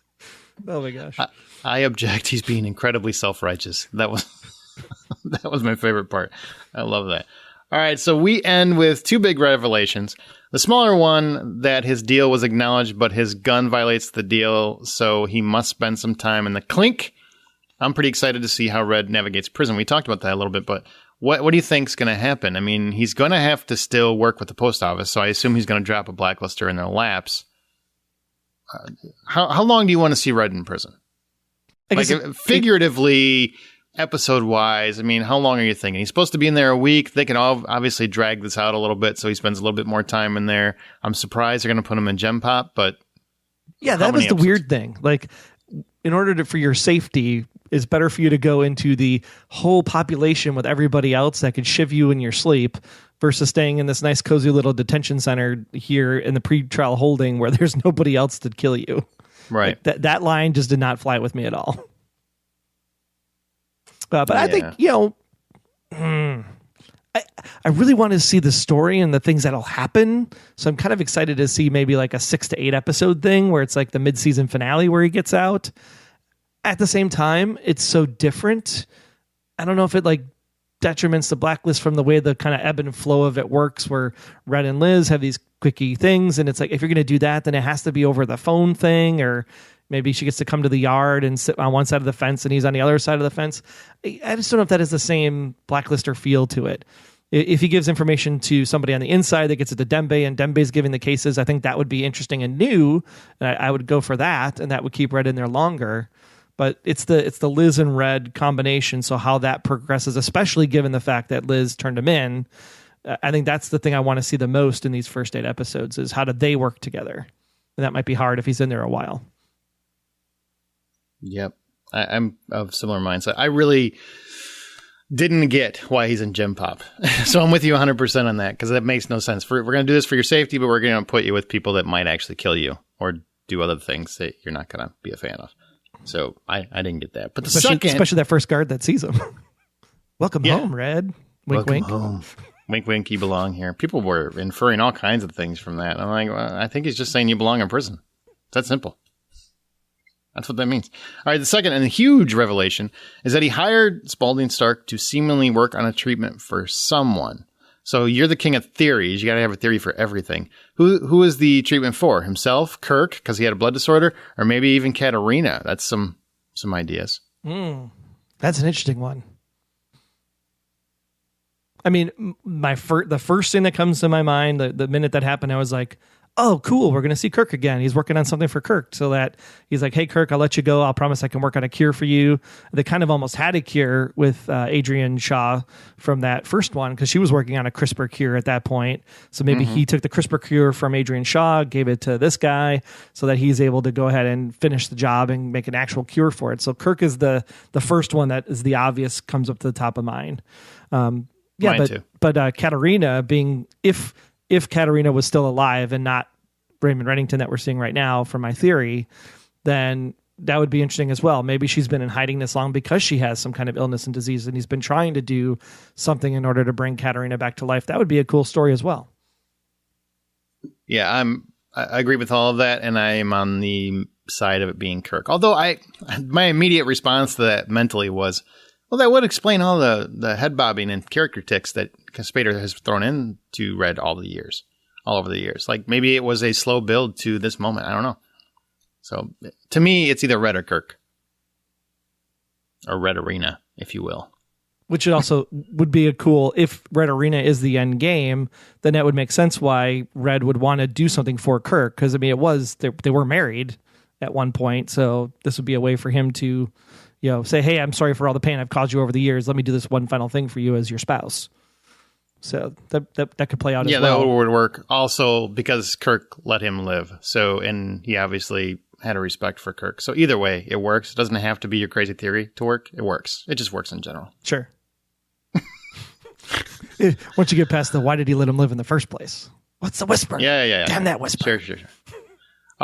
B: Oh my gosh!
C: I object. He's being incredibly self-righteous. That was that was my favorite part. I love that. All right, so we end with two big revelations. The smaller one, that his deal was acknowledged, but his gun violates the deal, so he must spend some time in the clink. I'm pretty excited to see how Red navigates prison. We talked about that a little bit, but what do you think's going to happen? I mean, he's going to have to still work with the post office, so I assume he's going to drop a Blacklister in their laps. How long do you want to see Red in prison? Like, figuratively, episode-wise, I mean, how long are you thinking? He's supposed to be in there a week. They can all obviously drag this out a little bit, so he spends a little bit more time in there. I'm surprised they're going to put him in Gem Pop, but...
B: Yeah, that was the weird thing. Like, in order for your safety, it's better for you to go into the whole population with everybody else that could shiv you in your sleep versus staying in this nice, cozy little detention center here in the pretrial holding where there's nobody else to kill you.
C: Right.
B: Like, that line just did not fly with me at all. But I think, I really want to see the story and the things that'll happen. So I'm kind of excited to see maybe like a 6 to 8 episode thing where it's like the mid-season finale where he gets out. At the same time, it's so different. I don't know if it like detriments the Blacklist from the way the kind of ebb and flow of it works, where Red and Liz have these quickie things. And it's like, if you're going to do that, then it has to be over the phone thing, or maybe she gets to come to the yard and sit on one side of the fence and he's on the other side of the fence. I just don't know if that is the same Blacklister feel to it. If he gives information to somebody on the inside that gets it to Dembe and Dembe's giving the cases, I think that would be interesting and new. And I would go for that, and that would keep Red in there longer. But it's the Liz and Red combination, so how that progresses, especially given the fact that Liz turned him in, I think that's the thing I want to see the most in these first 8 episodes, is how do they work together? And that might be hard if he's in there a while.
C: Yep. I'm of similar mindset. I really didn't get why he's in Gem Pop. So I'm with you 100% on that, because that makes no sense. We're going to do this for your safety, but we're going to put you with people that might actually kill you or do other things that you're not going to be a fan of. So I didn't get that. But
B: especially that first guard that sees him. Welcome home, Red. Wink, wink.
C: Home. Wink, wink, you belong here. People were inferring all kinds of things from that. I'm like, well, I think he's just saying you belong in prison. It's that simple. That's what that means. All right, the second and huge revelation is that he hired Spalding Stark to seemingly work on a treatment for someone. So you're the king of theories. You got to have a theory for everything. Who is the treatment for? Himself, Kirk, because he had a blood disorder, or maybe even Katarina? That's some ideas.
B: That's an interesting one. I mean, the first thing that comes to my mind, the minute that happened, I was like, oh, cool, we're going to see Kirk again. He's working on something for Kirk, so that he's like, hey, Kirk, I'll let you go. I'll promise I can work on a cure for you. They kind of almost had a cure with Adrian Shaw from that first one, because she was working on a CRISPR cure at that point. So maybe he took the CRISPR cure from Adrian Shaw, gave it to this guy, so that he's able to go ahead and finish the job and make an actual cure for it. So Kirk is the first one that is the obvious, comes up to the top of mind. Mine too. But Katarina being, if Katarina was still alive and not Raymond Reddington that we're seeing right now, from my theory, then that would be interesting as well. Maybe she's been in hiding this long because she has some kind of illness and disease, and he's been trying to do something in order to bring Katarina back to life. That would be a cool story as well.
C: Yeah, I agree with all of that, and I am on the side of it being Kirk. Although my immediate response to that mentally was, well, that would explain all the head bobbing and character tics that Spader has thrown into Red all over the years. Like, maybe it was a slow build to this moment. I don't know. So to me, it's either Red or Kirk, or Red Arena, if you will.
B: Which also would be a cool, if Red Arena is the end game, then that would make sense why Red would want to do something for Kirk. Because I mean, they were married at one point, so this would be a way for him to, say, hey, I'm sorry for all the pain I've caused you over the years. Let me do this one final thing for you as your spouse. So that could play out as well.
C: Yeah, that would work. Also, because Kirk let him live. So, and he obviously had a respect for Kirk. So either way, it works. It doesn't have to be your crazy theory to work. It works. It just works in general.
B: Sure. Once you get past why did he let him live in the first place? What's the whisper?
C: Yeah.
B: Damn that whisper.
C: Sure.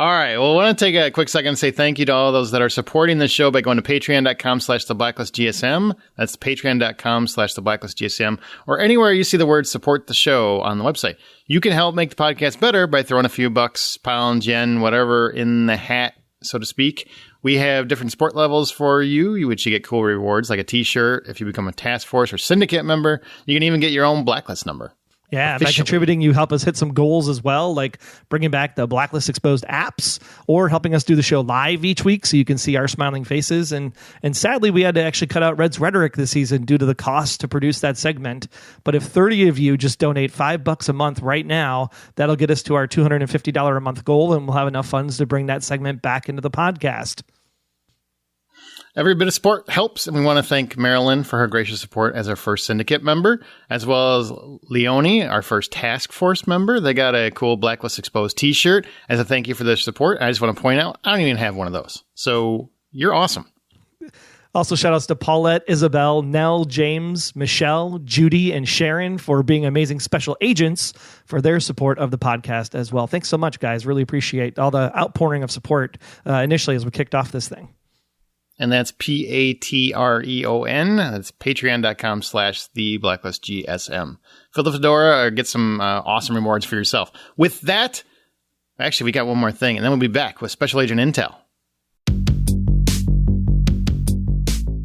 C: All right. Well, I want to take a quick second and say thank you to all those that are supporting the show by going to patreon.com/theblacklistgsm. That's patreon.com/theblacklistgsm, or anywhere you see the word support the show on the website. You can help make the podcast better by throwing a few bucks, pounds, yen, whatever in the hat, so to speak. We have different support levels for you, which you get cool rewards like a t-shirt. If you become a task force or syndicate member, you can even get your own Blacklist number.
B: Yeah, by contributing, you help us hit some goals as well, like bringing back the Blacklist Exposed apps or helping us do the show live each week so you can see our smiling faces. And sadly, we had to actually cut out Red's rhetoric this season due to the cost to produce that segment. But if 30 of you just donate $5 a month right now, that'll get us to our $250 a month goal, and we'll have enough funds to bring that segment back into the podcast.
C: Every bit of support helps, and we want to thank Marilyn for her gracious support as our first syndicate member, as well as Leonie, our first task force member. They got a cool Blacklist Exposed t-shirt as a thank you for their support. I just want to point out, I don't even have one of those. So you're awesome.
B: Also, shout outs to Paulette, Isabel, Nell, James, Michelle, Judy, and Sharon for being amazing special agents for their support of the podcast as well. Thanks so much, guys. Really appreciate all the outpouring of support initially as we kicked off this thing.
C: And that's Patreon. That's patreon.com/theblacklistgsm. Fill the fedora or get some awesome rewards for yourself. With that, actually, we got one more thing, and then we'll be back with Special Agent Intel.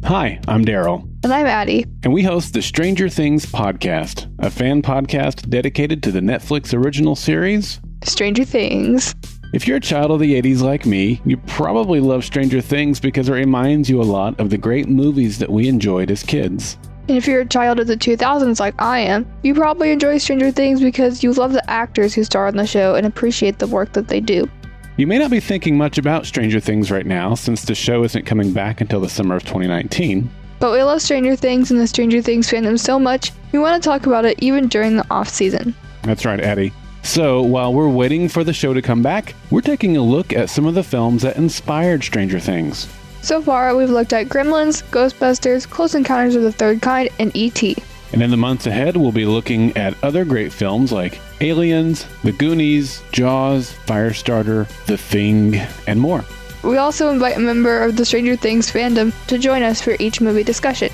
D: Hi, I'm Daryl.
E: And I'm Addie.
D: And we host the Stranger Things podcast, a fan podcast dedicated to the Netflix original series,
E: Stranger Things.
D: If you're a child of the 80s like me, you probably love Stranger Things because it reminds you a lot of the great movies that we enjoyed as kids.
E: And if you're a child of the 2000s like I am, you probably enjoy Stranger Things because you love the actors who star on the show and appreciate the work that they do.
D: You may not be thinking much about Stranger Things right now since the show isn't coming back until the summer of 2019.
E: But we love Stranger Things and the Stranger Things fandom so much, we want to talk about it even during the off-season.
D: That's right, Addie. So, while we're waiting for the show to come back, we're taking a look at some of the films that inspired Stranger Things.
E: So far, we've looked at Gremlins, Ghostbusters, Close Encounters of the Third Kind, and E.T.
D: And in the months ahead, we'll be looking at other great films like Aliens, The Goonies, Jaws, Firestarter, The Thing, and more.
E: We also invite a member of the Stranger Things fandom to join us for each movie discussion.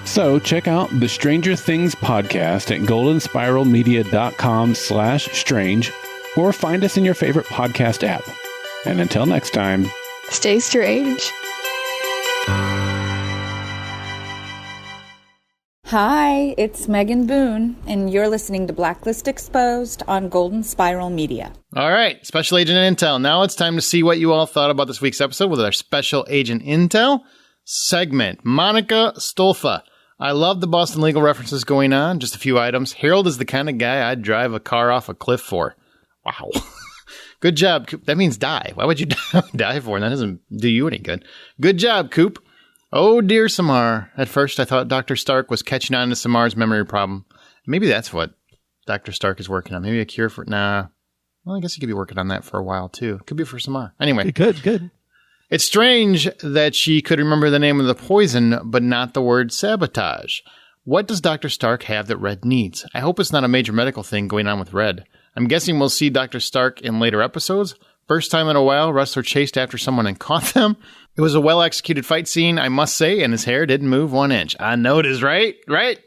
D: So check out the Stranger Things podcast at goldenspiralmedia.com/strange or find us in your favorite podcast app. And until next time,
E: stay strange.
F: Hi, it's Megan Boone, and you're listening to Blacklist Exposed on Golden Spiral Media.
C: All right, Special Agent Intel. Now it's time to see what you all thought about this week's episode with our Special Agent Intel segment. Monica Stolfa. I love the Boston legal references going on. Just a few items. Harold is the kind of guy I'd drive a car off a cliff for. Wow. Good job, Coop. That means die. Why would you die for? That doesn't do you any good. Good job, Coop. Oh, dear Samar. At first, I thought Dr. Stark was catching on to Samar's memory problem. Maybe that's what Dr. Stark is working on. Maybe a cure for... Nah. Well, I guess he could be working on that for a while, too. Could be for Samar. Anyway.
B: Good.
C: It's strange that she could remember the name of the poison, but not the word sabotage. What does Dr. Stark have that Red needs? I hope it's not a major medical thing going on with Red. I'm guessing we'll see Dr. Stark in later episodes. First time in a while, Rustler chased after someone and caught them. It was a well-executed fight scene, I must say, and his hair didn't move 1 inch. I know it is, right?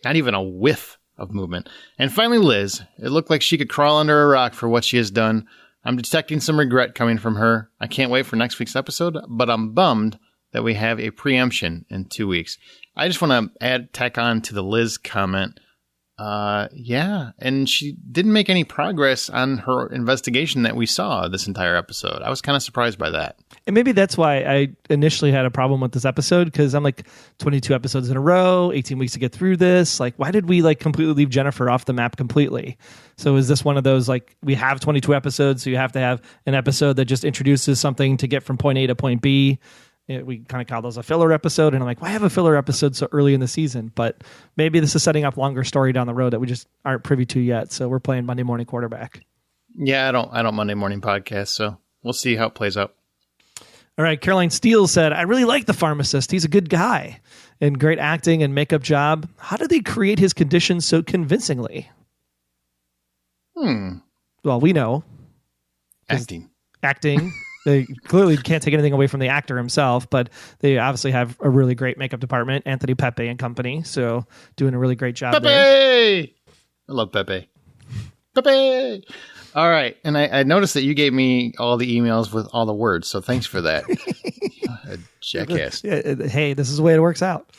C: Not even a whiff of movement. And finally, Liz. It looked like she could crawl under a rock for what she has done. I'm detecting some regret coming from her. I can't wait for next week's episode, but I'm bummed that we have a preemption in 2 weeks. I just want to tack on to the Liz comment. Yeah, and she didn't make any progress on her investigation that we saw this entire episode. I was kind of surprised by that.
B: And maybe that's why I initially had a problem with this episode, because I'm like 22 episodes in a row, 18 weeks to get through this. Like, why did we completely leave Jennifer off the map completely? So is this one of those, we have 22 episodes, so you have to have an episode that just introduces something to get from point A to point B? We kind of call those a filler episode, and I'm like, why have a filler episode so early in the season? But maybe this is setting up longer story down the road that we just aren't privy to yet. So we're playing Monday morning quarterback.
C: Yeah, I don't Monday morning podcast, so we'll see how it plays out.
B: All right, Caroline Steele said, I really like the pharmacist. He's a good guy and great acting and makeup job. How did they create his condition so convincingly?
C: Well,
B: we know.
C: Acting.
B: acting. They clearly can't take anything away from the actor himself, but they obviously have a really great makeup department, Anthony Pepe and company. So doing a really great job
C: Pepe!
B: there.
C: I love Pepe. Pepe! All right. And I noticed that you gave me all the emails with all the words, so thanks for that. Jackass.
B: Hey, this is the way it works out.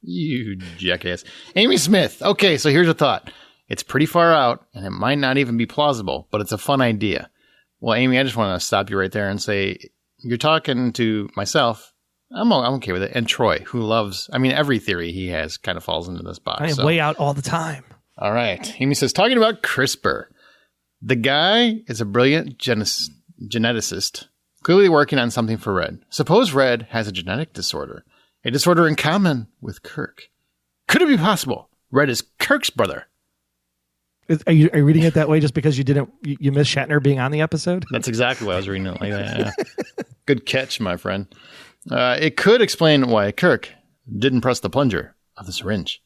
C: You jackass. Amy Smith. Okay, so here's a thought. It's pretty far out, and it might not even be plausible, but it's a fun idea. Well, Amy, I just want to stop you right there and say, you're talking to myself. I'm okay with it. And Troy, who loves, every theory he has kind of falls into this box.
B: I am way out all the time.
C: All right. Amy says, talking about CRISPR. The guy is a brilliant geneticist, clearly working on something for Red. Suppose Red has a genetic disorder, a disorder in common with Kirk. Could it be possible Red is Kirk's brother?
B: Are you reading it that way just because you missed Shatner being on the episode?
C: That's exactly why I was reading it like that. Yeah. Good catch, my friend. It could explain why Kirk didn't press the plunger of the syringe,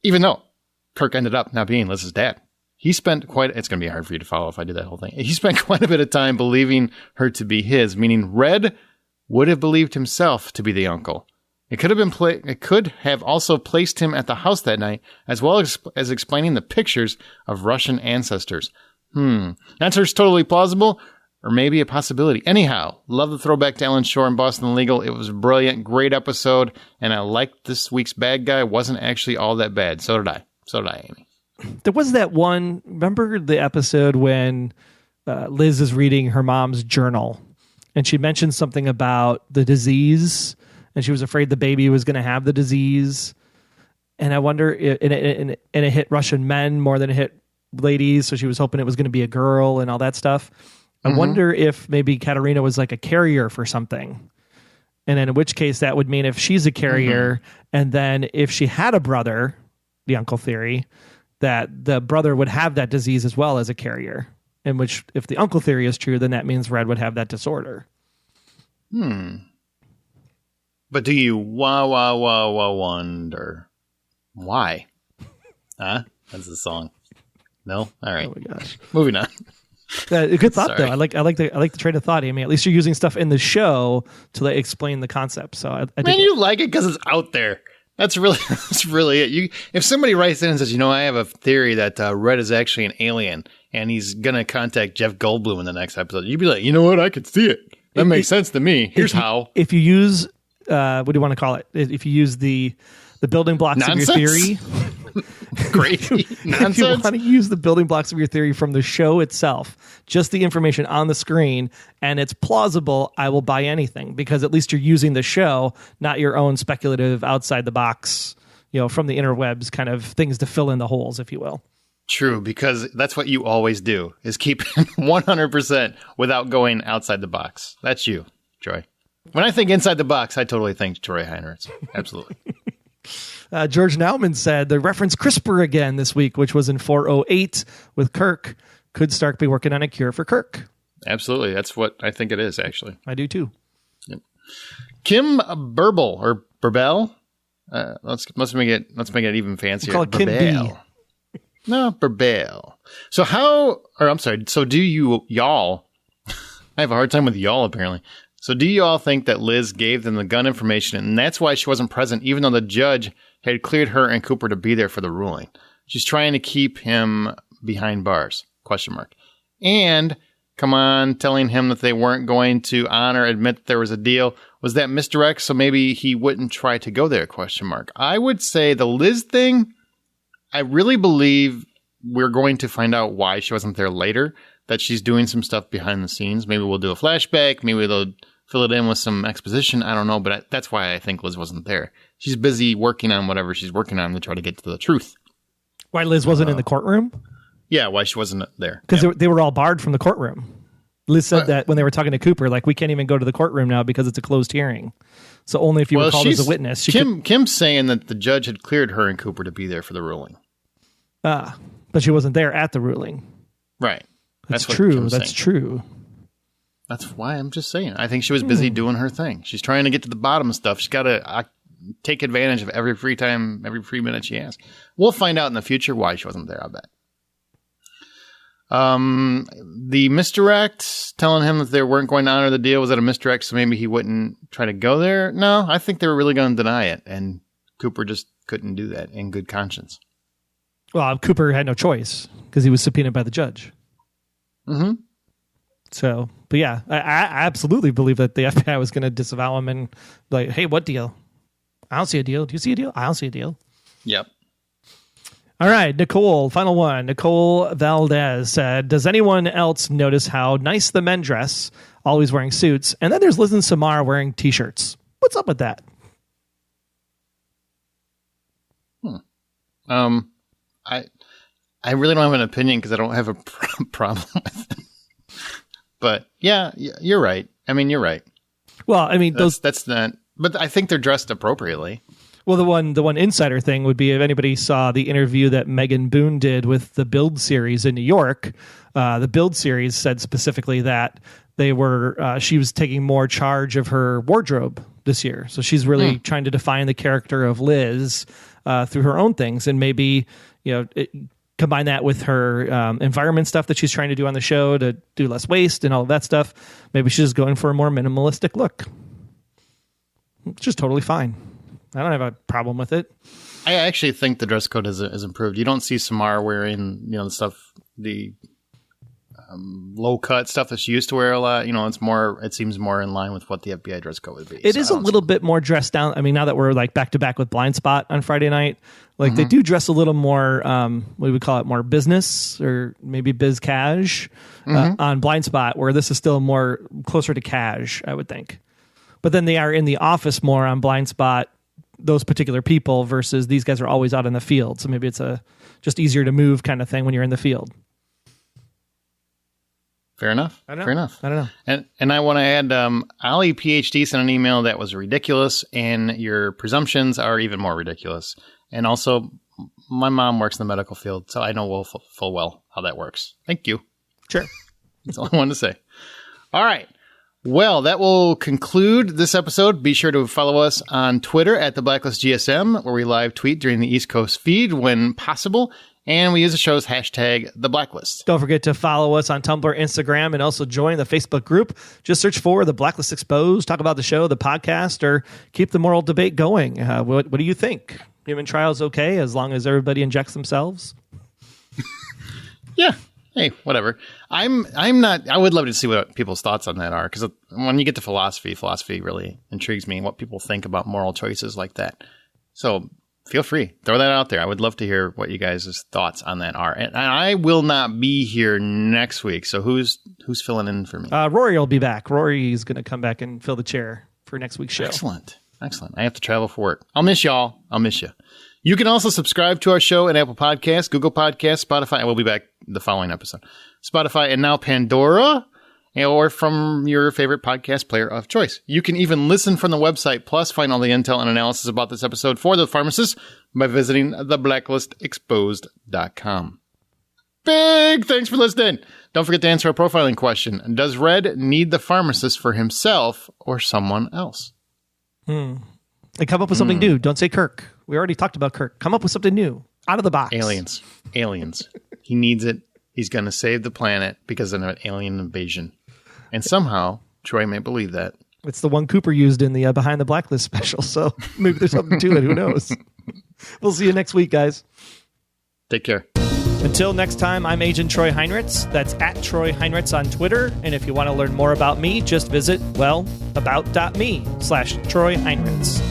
C: even though Kirk ended up not being Liz's dad. He spent it's going to be hard for you to follow if I do that whole thing. He spent quite a bit of time believing her to be his, meaning Red would have believed himself to be the uncle. It could have it could have also placed him at the house that night, as well as explaining the pictures of Russian ancestors. Answer's totally plausible, or maybe a possibility. Anyhow, love the throwback to Ellen Shore and Boston Legal. It was brilliant, great episode, and I liked this week's bad guy wasn't actually all that bad. So did I, Amy.
B: There was that one, remember the episode when Liz is reading her mom's journal, and she mentioned something about the disease, and she was afraid the baby was going to have the disease. And I wonder, and it hit Russian men more than it hit ladies, so she was hoping it was going to be a girl and all that stuff. I wonder if maybe Katerina was like a carrier for something. And then in which case that would mean if she's a carrier, and then if she had a brother, the uncle theory, that the brother would have that disease as well as a carrier. In which, if the uncle theory is true, then that means Red would have that disorder.
C: But do you wonder why? Huh? That's the song. No? All right.
B: Oh my gosh.
C: Moving on.
B: A good thought though. I like the train of thought, Amy. At least you're using stuff in the show to explain the concept. So I
C: Man, you like it because it's out there. That's really it. If somebody writes in and says, I have a theory that Red is actually an alien and he's gonna contact Jeff Goldblum in the next episode, you'd be like, you know what? I could see it. That makes sense to me. Here's how.
B: If you use what do you want to call it? If you use the building blocks
C: Nonsense?
B: of your theory.
C: Crazy nonsense.
B: If you want to use the building blocks of your theory from the show itself, just the information on the screen, and it's plausible, I will buy anything, because at least you're using the show, not your own speculative outside the box, from the interwebs kind of things to fill in the holes, if you will.
C: True, because that's what you always do, is keep 100% without going outside the box. That's you, Troy. When I think inside the box, I totally think Troy Heinrichs. Absolutely.
B: George Nauman said they referenced CRISPR again this week, which was in 408 with Kirk. Could Stark be working on a cure for Kirk?
C: Absolutely. That's what I think it is, actually.
B: I do, too.
C: Yep. Kim Burbel, or Burbel? Let's make it even fancier.
B: We'll call it Kim B.
C: No, Burbel. So do y'all, I have a hard time with y'all, apparently. So do you all think that Liz gave them the gun information, and that's why she wasn't present, even though the judge had cleared her and Cooper to be there for the ruling? She's trying to keep him behind bars, ? And, come on, telling him that they weren't going to admit that there was a deal. Was that misdirect, so maybe he wouldn't try to go there, ? I would say the Liz thing, I really believe we're going to find out why she wasn't there later, that she's doing some stuff behind the scenes. Maybe we'll do a flashback, maybe they'll fill it in with some exposition. I don't know, but that's why I think Liz wasn't there. She's busy working on whatever she's working on to try to get to the truth.
B: Why Liz wasn't in the courtroom?
C: Yeah, why she wasn't there.
B: Because they were all barred from the courtroom. Liz said that when they were talking to Cooper, we can't even go to the courtroom now because it's a closed hearing. So only if you were called as a witness.
C: Kim's saying that the judge had cleared her and Cooper to be there for the ruling.
B: But she wasn't there at the ruling.
C: Right.
B: That's true. That's true.
C: That's why I'm just saying. I think she was busy doing her thing. She's trying to get to the bottom of stuff. She's got to take advantage of every free time, every free minute she has. We'll find out in the future why she wasn't there, I bet. The misdirect, telling him that they weren't going to honor the deal, was that a misdirect so maybe he wouldn't try to go there? No, I think they were really going to deny it, and Cooper just couldn't do that in good conscience.
B: Well, Cooper had no choice because he was subpoenaed by the judge.
C: Mm-hmm.
B: So, but yeah, I absolutely believe that the FBI was going to disavow him and like, hey, what deal? I don't see a deal. Do you see a deal? I don't see a deal.
C: Yep.
B: All right, Nicole, final one. Nicole Valdes said, does anyone else notice how nice the men dress, always wearing suits? And then there's Liz and Samara wearing T-shirts. What's up with that?
C: I really don't have an opinion because I don't have a problem with it. But yeah, you're right. I mean, you're right.
B: Well, I mean,
C: that's not. But I think they're dressed appropriately.
B: Well, the one insider thing would be if anybody saw the interview that Megan Boone did with the Build series in New York. The Build series said specifically that they were she was taking more charge of her wardrobe this year, so she's really trying to define the character of Liz through her own things, and maybe combine that with her environment stuff that she's trying to do on the show to do less waste and all of that stuff. Maybe she's just going for a more minimalistic look. It's just totally fine. I don't have a problem with it.
C: I actually think the dress code has improved. You don't see Samara wearing, the stuff, the low cut stuff that she used to wear a lot. It seems more in line with what the FBI dress code would be.
B: It is a little bit more dressed down. I mean, now that we're like back to back with Blind Spot on Friday night, like they do dress a little more, what do we call it? More business or maybe biz cash on Blind Spot, where this is still more closer to cash, I would think. But then they are in the office more on Blind Spot, those particular people, versus these guys are always out in the field. So maybe it's a just easier to move kind of thing when you're in the field.
C: Fair enough.
B: I don't know.
C: Fair enough.
B: I don't know.
C: And I want to add, Ali PhD sent an email that was ridiculous, and your presumptions are even more ridiculous. And also, my mom works in the medical field, so I know full well how that works. Thank you.
B: Sure.
C: That's all I wanted to say. All right. Well, that will conclude this episode. Be sure to follow us on Twitter at the Blacklist GSM, where we live tweet during the East Coast feed when possible. And we use the show's hashtag, The Blacklist.
B: Don't forget to follow us on Tumblr, Instagram, and also join the Facebook group. Just search for The Blacklist Exposed. Talk about the show, the podcast, or keep the moral debate going. What do you think? Human trials okay as long as everybody injects themselves?
C: Yeah. Hey, whatever. I'm not. I would love to see what people's thoughts on that are, because when you get to philosophy really intrigues me, what people think about moral choices like that. So feel free, throw that out there. I would love to hear what you guys' thoughts on that are. And I will not be here next week. So who's filling in for me?
B: Rory will be back. Rory's going to come back and fill the chair for next week's show.
C: Excellent. I have to travel for work. I'll miss y'all. I'll miss you. You can also subscribe to our show at Apple Podcasts, Google Podcasts, Spotify, and we'll be back the following episode. Spotify and now Pandora, or from your favorite podcast player of choice. You can even listen from the website, plus find all the intel and analysis about this episode for The Pharmacist by visiting theblacklistexposed.com. Big thanks for listening. Don't forget to answer our profiling question. Does Red need the pharmacist for himself or someone else?
B: And come up with something new. Don't say Kirk. We already talked about Kirk. Come up with something new. Out of the box.
C: Aliens. He needs it. He's going to save the planet because of an alien invasion. And somehow, Troy may believe that.
B: It's the one Cooper used in the Behind the Blacklist special, so maybe there's something to it. Who knows? We'll see you next week, guys.
C: Take care.
B: Until next time, I'm Agent Troy Heinritz. That's at Troy Heinritz on Twitter. And if you want to learn more about me, just visit, about.me/Troy Heinritz.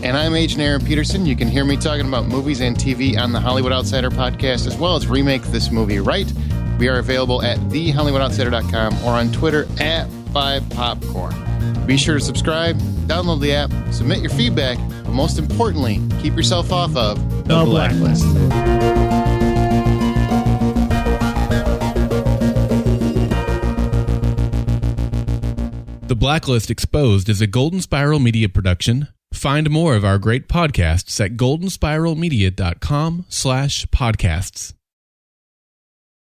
C: And I'm Agent Aaron Peterson. You can hear me talking about movies and TV on the Hollywood Outsider podcast, as well as Remake This Movie Right. We are available at thehollywoodoutsider.com or on Twitter at 5popcorn. Be sure to subscribe, download the app, submit your feedback, but most importantly, keep yourself off of the Blacklist.
G: The Blacklist Exposed is a Golden Spiral Media production. Find more of our great podcasts at goldenspiralmedia.com/podcasts.